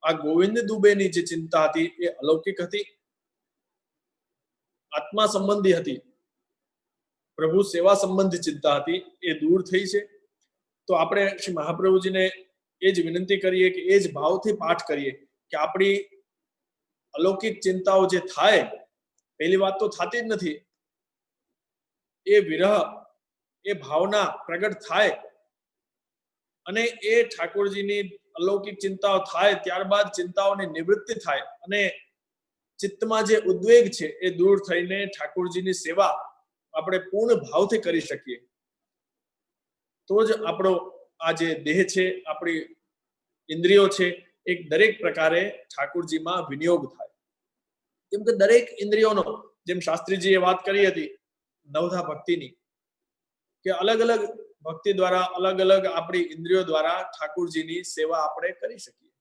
આ ગોવિંદ દુબેની જે ચિંતા હતી એ અલૌકિક હતી, આત્મા સંબંધી હતી, પ્રભુ સેવા સંબંધી ચિંતા હતી, એ દૂર થઈ છે. તો આપણે શ્રી મહાપ્રભુજીને એ જ વિનંતી કરીએ કે એ જ ભાવથી પાઠ કરીએ કે આપણી અલૌકિક ચિંતાઓ જે થાય, પહેલી વાત તો થતી જ નથી, એ વિરહ, એ ભાવના પ્રગટ થાય અને એ ઠાકોરજીની અલૌકિક ચિંતાઓ થાય, ત્યારબાદ ચિંતાઓની નિવૃત્તિ થાય અને ચિત્તમાં જે ઉદ્વેગ છે એ દૂર થઈને ઠાકોરજીની સેવા આપણે પૂર્ણ ભાવથી કરી શકીએ. તો જ આપણો આ જે દેહ છે, આપણી ઇન્દ્રિયો છે, એક દરેક પ્રકારે ઠાકોરજીમાં વિનિયોગ થાય. કેમ કે દરેક ઇન્દ્રિયોનો, જેમ શાસ્ત્રીજીએ વાત કરી હતી નવધા ભક્તિની, કે અલગ અલગ ભક્તિ દ્વારા, અલગ અલગ આપણી ઇન્દ્રિયો દ્વારા ઠાકોરજીની સેવા આપણે કરી શકીએ.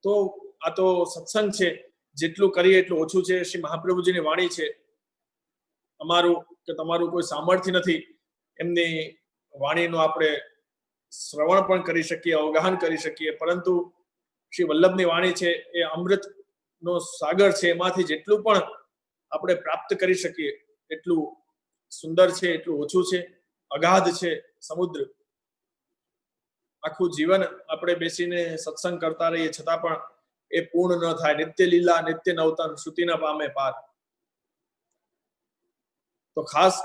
તો આ તો સત્સંગ છે, જેટલું કરીએ એટલું ઓછું છે. શ્રી મહાપ્રભુજીની વાણી છે, અમારું કે તમારું કોઈ સામર્થ્ય નથી એમની વાણીનું આપણે શ્રવણ પણ કરી શકીએ, અવગાહન કરી શકીએ, પરંતુ શ્રી વલ્લભની વાણી છે એ અમૃતનો સાગર છે, એમાંથી જેટલું પણ આપણે પ્રાપ્ત કરી શકીએ એટલું સુંદર છે, એટલું ઓછું છે, અગાધ છે સમુદ્ર. આખું જીવન આપણે બેસીને સત્સંગ કરતા રહીએ છતાં પણ એ પૂર્ણ ન થાય. નિત્ય લીલા નિત્ય નવતન શ્રુતિ ન પામે પાર. તો ખાસ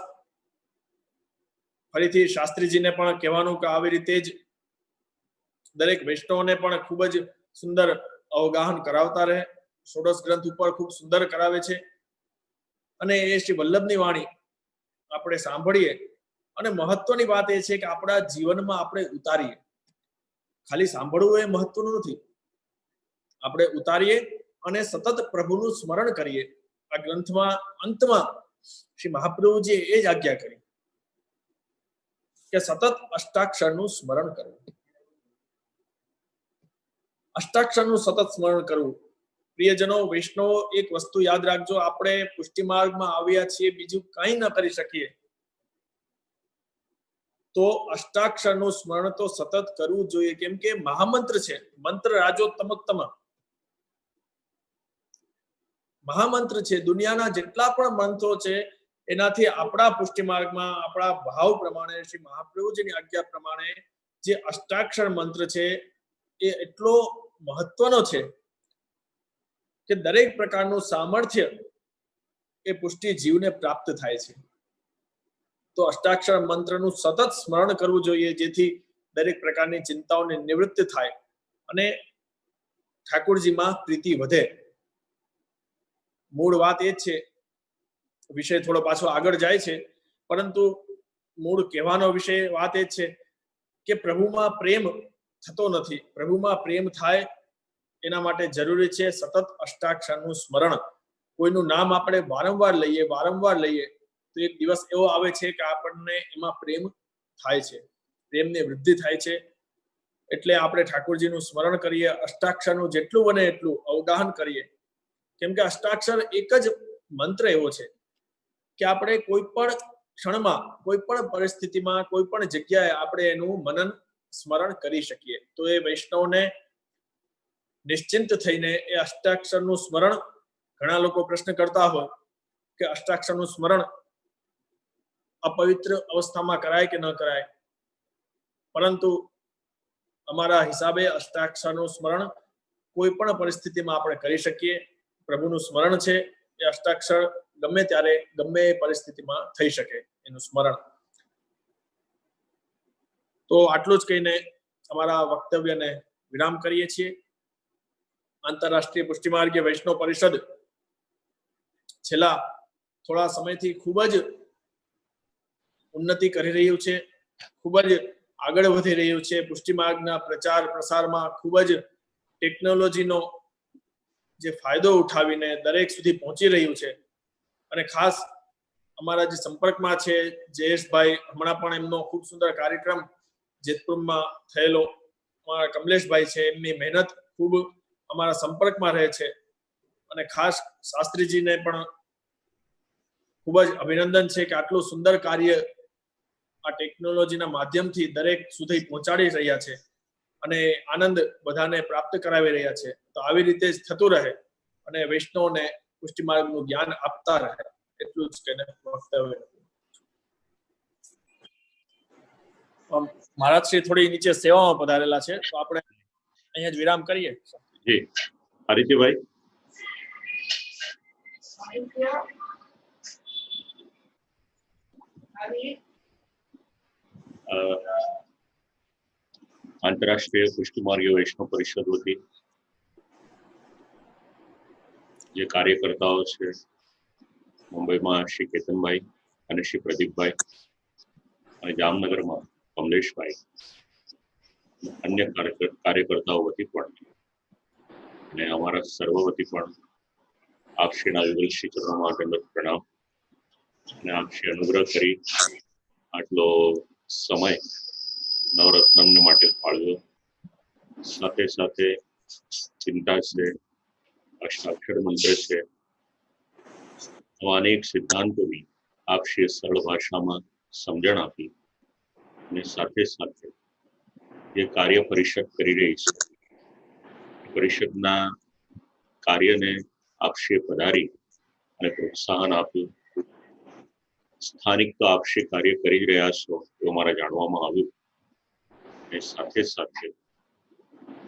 ફરીથી શાસ્ત્રીજીને પણ કહેવાનું કે આવી રીતે જ દરેક વૈષ્ણવને પણ ખૂબ જ સુંદર અવગાહન કરાવતા રહે. ષોડશ ગ્રંથ ઉપર ખૂબ સુંદર કરાવે છે અને એ શ્રી વલ્લભની વાણી આપણે સાંભળીએ અને મહત્વની વાત એ છે કે આપણા જીવનમાં આપણે ઉતારીએ. ખાલી સાંભળવું એ મહત્વનું નથી, આપણે ઉતારીએ અને સતત પ્રભુનું સ્મરણ કરીએ. આ ગ્રંથમાં અંતમાં શ્રી મહાપ્રભુજીએ એ જ આજ્ઞા કરી કે સતત અષ્ટાક્ષરનું સ્મરણ કરવું. અષ્ટાક્ષરનું સતત સ્મરણ કરવું. પ્રિયજનો, વૈષ્ણવો, એક વસ્તુ યાદ રાખજો, આપણે પુષ્ટિ માર્ગમાં આવ્યા છીએ, બીજું કંઈ ન કરી શકીએ તો અષ્ટાક્ષરનું સ્મરણ તો સતત કરવું જોઈએ, કેમ કે મહામંત્ર છે. મંત્ર રાજો તમોત્તમ મહામંત્ર છે. દુનિયાના જેટલા પણ મંત્રો છે એનાથી આપણા પુષ્ટિ માર્ગમાં આપણા ભાવ પ્રમાણે શ્રી મહાપ્રભુજીની આજ્ઞા પ્રમાણે જે અષ્ટાક્ષર મંત્ર છે એ એટલો મહત્વનો છે કે દરેક પ્રકારનું સામર્થ્ય એ પુષ્ટિ જીવને પ્રાપ્ત થાય છે. તો અષ્ટાક્ષર મંત્રનું સતત સ્મરણ કરવું જોઈએ, જેથી દરેક પ્રકારની ચિંતાઓની નિવૃત્તિ થાય અને ઠાકોરજીમાં પ્રીતિ વધે. મૂળ વાત એ જ છે, વિષય થોડો પાછો આગળ જાય છે, પરંતુ મૂળ કહેવાનો વિષય વાત એ જ છે કે પ્રભુમાં પ્રેમ થતો નથી. પ્રભુમાં પ્રેમ થાય એના માટે જરૂરી છે સતત અષ્ટાક્ષરનું સ્મરણ. કોઈનું નામ આપણે વારંવાર લઈએ તો એક દિવસ એવો આવે છે કે આપણને એમાં પ્રેમ થાય છે, પ્રેમની વૃદ્ધિ થાય છે. એટલે આપણે ઠાકોરજીનું સ્મરણ કરીએ, અષ્ટાક્ષરનું જેટલું બને એટલું અવગાહન કરીએ, કેમ કે અષ્ટાક્ષર એક જ મંત્ર એવો છે કે આપણે કોઈ પણ ક્ષણમાં, કોઈ પણ પરિસ્થિતિમાં, કોઈ પણ જગ્યાએ આપણે એનું મનન સ્મરણ કરી શકીએ. તો એ વૈષ્ણવને નિશ્ચિંત થઈને એ અષ્ટાક્ષરનું સ્મરણ, ઘણા લોકો પ્રશ્ન કરતા હોય કે અષ્ટાક્ષરનું સ્મરણ અપવિત્ર અવસ્થામાં કરાય કે ન કરાય, પરંતુ અમારા હિસાબે અષ્ટાક્ષરનું સ્મરણ કોઈ પણ પરિસ્થિતિમાં આપણે કરી શકીએ. પ્રભુનું સ્મરણ છે એ અષ્ટાક્ષર ગમે ત્યારે, ગમે એ પરિસ્થિતિમાં થઈ શકે એનું સ્મરણ. તો આટલું જ કહીને અમારા વક્તવ્યને વિરામ કરીએ છીએ. આંતરરાષ્ટ્રીય પુષ્ટિમાર્ગીય વૈષ્ણવ પરિષદ છેલ્લા થોડા સમયથી ખૂબ જ ઉન્નતિ કરી રહ્યું છે, ખૂબ જ આગળ વધી રહ્યું છે. પુષ્ટિમાર્ગના પ્રચાર પ્રસારમાં ખૂબ જ ટેકનોલોજીનો જે ફાયદો ઉઠાવીને દરેક સુધી પહોંચી રહ્યું છે. અને ખાસ અમારા જે સંપર્કમાં છે જયેશભાઈ, હમણાં પણ એમનો ખૂબ સુંદર કાર્યક્રમ જેતપુરમાં થયેલો, અમારા કમલેશભાઈ છે, એમની મહેનત ખૂબ અમારા સંપર્કમાં રહે છે. અને ખાસ શાસ્ત્રીજીને પણ ખૂબ જ અભિનંદન છે કે આટલું સુંદર કાર્ય આ ટેકનોલોજીના માધ્યમથી દરેક સુધી પહોંચાડી રહ્યા છે અને આનંદ બધાને પ્રાપ્ત કરાવી રહ્યા છે. તો આવી રીતે જ થતું રહે અને વૈષ્ણવને પુષ્ટિ માર્ગનું જ્ઞાન આપતા રહે, એટલું જ કહીને વક્તવ્ય. મહારાજશ્રી થોડી નીચે સેવામાં પધારેલા છે, તો આપણે અહીંયા જ વિરામ કરીએ. જી આદિત્યભાઈ. આંતરરાષ્ટ્રીય પુષ્ટિમાર્ગીય વૈષ્ણવ પરિષદ વતી જે કાર્યકર્તાઓ છે, મુંબઈમાં શ્રી કેતનભાઈ અને શ્રી પ્રદીપભાઈ અને જામનગરમાં કમલેશભાઈ, અન્ય કાર્યકર્તાઓ વતી પણ અને અમારા સર્વ વતી પણ આપ શ્રીના વિમલશ્રી ચરણોમાં દંડવત પ્રણામ. અને આપ શ્રી અનુગ્રહ કરી આટલો સમય નવરત્નમને માટે ફાળવ્યો. સાથે સાથે ચિંતા છે, અષ્ટાક્ષર મંત્ર છે, આવા અનેક સિદ્ધાંતોની આપ શ્રી સરળ ભાષામાં સમજણ આપી અને સાથે સાથે જે કાર્ય પરિષદ કરી રહી છે, પરિષદના કાર્યને આપ શ્રી પધારી અને પ્રોત્સાહન આપ્યું. સ્થાનિક તો આપ શ્રી કાર્ય કરી જ રહ્યા છો એવું મારા જાણવામાં આવ્યું. અને સાથે સાથે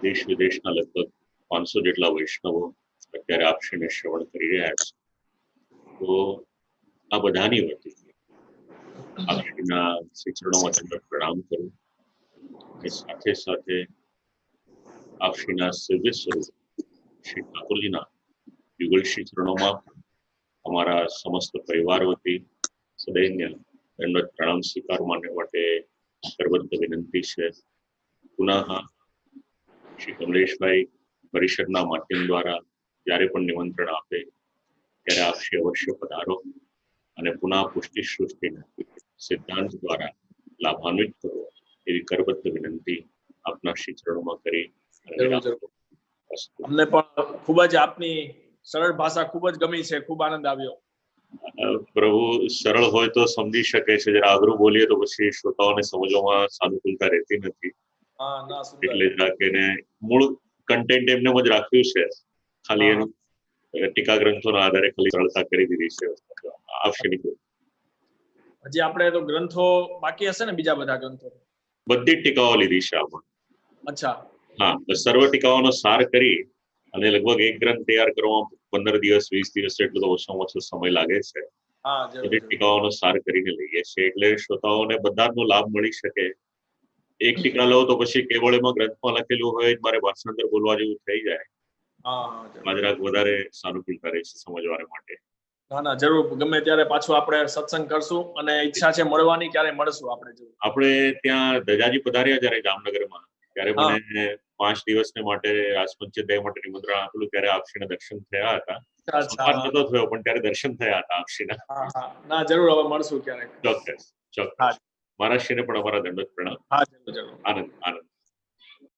દેશ વિદેશના લગભગ 500 જેટલા વૈષ્ણવો અત્યારે આપશ્રીને શ્રવણ કરી રહ્યા છે. તો આ બધાની વતી આપશ્રીના શ્રી ચરણોમાં દંડવત પ્રણામ કરું અને સાથે સાથે આપશ્રીના સર્વે સ્વરૂપ શ્રી ઠાકોરજીના યુગલ શ્રી ચરણોમાં અમારા સમસ્ત પરિવાર વતી સદૈન્ય દંડવત પ્રણામ સ્વીકારવા માટે સર્વત્ર વિનંતી છે. પુનઃ શ્રી કમલેશભાઈ પરિષદના માધ્યમ દ્વારા જ્યારે પણ નિમંત્રણ આપે ત્યારે આપ શ્રી અવશ્ય પધારો અને પુનઃ પુષ્ટિ સૃષ્ટિને સિદ્ધાંત દ્વારા લાભાન્વિત કરો એવી કરબદ્ધ વિનંતી આપના શ્રી ચરણોમાં કરી અમને પણ ખૂબ જ આપની સરળ ભાષા ખૂબ જ ગમી છે, ખૂબ આનંદ આવ્યો. પ્રભુ સરળ હોય તો સમજી શકે છે, જરા અઘરું બોલીએ તો પછી શ્રોતાઓને સમજવામાં સાનુકૂળતા રહેતી નથી. એટલે જ રાખીને મૂળ કન્ટેન્ટ એમને જ રાખ્યું છે, ખાલી એનું ટીકા ગ્રંથોના આધારે ખાલી સરળતા કરી દીધી છે. આપશે હજી આપણે તો ગ્રંથો બાકી હશે ને, બીજા બધા ગ્રંથો બધી ટીકાઓ લીધી છે આપણે. અચ્છા, હા, સર્વ ટીકાઓનો સાર કરી અને લગભગ એક ગ્રંથ તૈયાર કરવામાં 15 દિવસ 20 દિવસ એટલો તો ઓછામાં ઓછો સમય લાગે છે. બધી ટીકાઓનો સાર કરીને લઈએ છીએ એટલે શ્રોતાઓને બધાનો લાભ મળી શકે. એક ટીકા લો તો પછી કેવળ એમાં ગ્રંથમાં લખેલું હોય મારે ભાષાંતર બોલવા જેવું થઈ જાય. જરાક વધારે સાનુકૂળતા રહે છે સમજવા માટે. ના ના, જરૂર. ગમે ત્યારે પાછું આપણે સત્સંગ કરશું અને ઈચ્છા છે મળવાની, ક્યારે મળશું આપણે? આપણે ત્યાં દજાજી પધાર્યા જયારે જામનગરમાં, ત્યારે મને 5 દિવસને માટે રાજપંચાયત માટે નિમંત્રણ આપેલું, ત્યારે આપશ્રીના દર્શન થયા હતા. નતો થયો પણ ત્યારે દર્શન થયા હતા આપશ્રીના. ના, જરૂર, હવે મળશું ક્યારેક. ચોક્કસ ચોક્કસ. મહારાજશ્રીને પણ અમારા દંડવત પ્રણામ. હા, જરૂર. આનંદ આનંદ.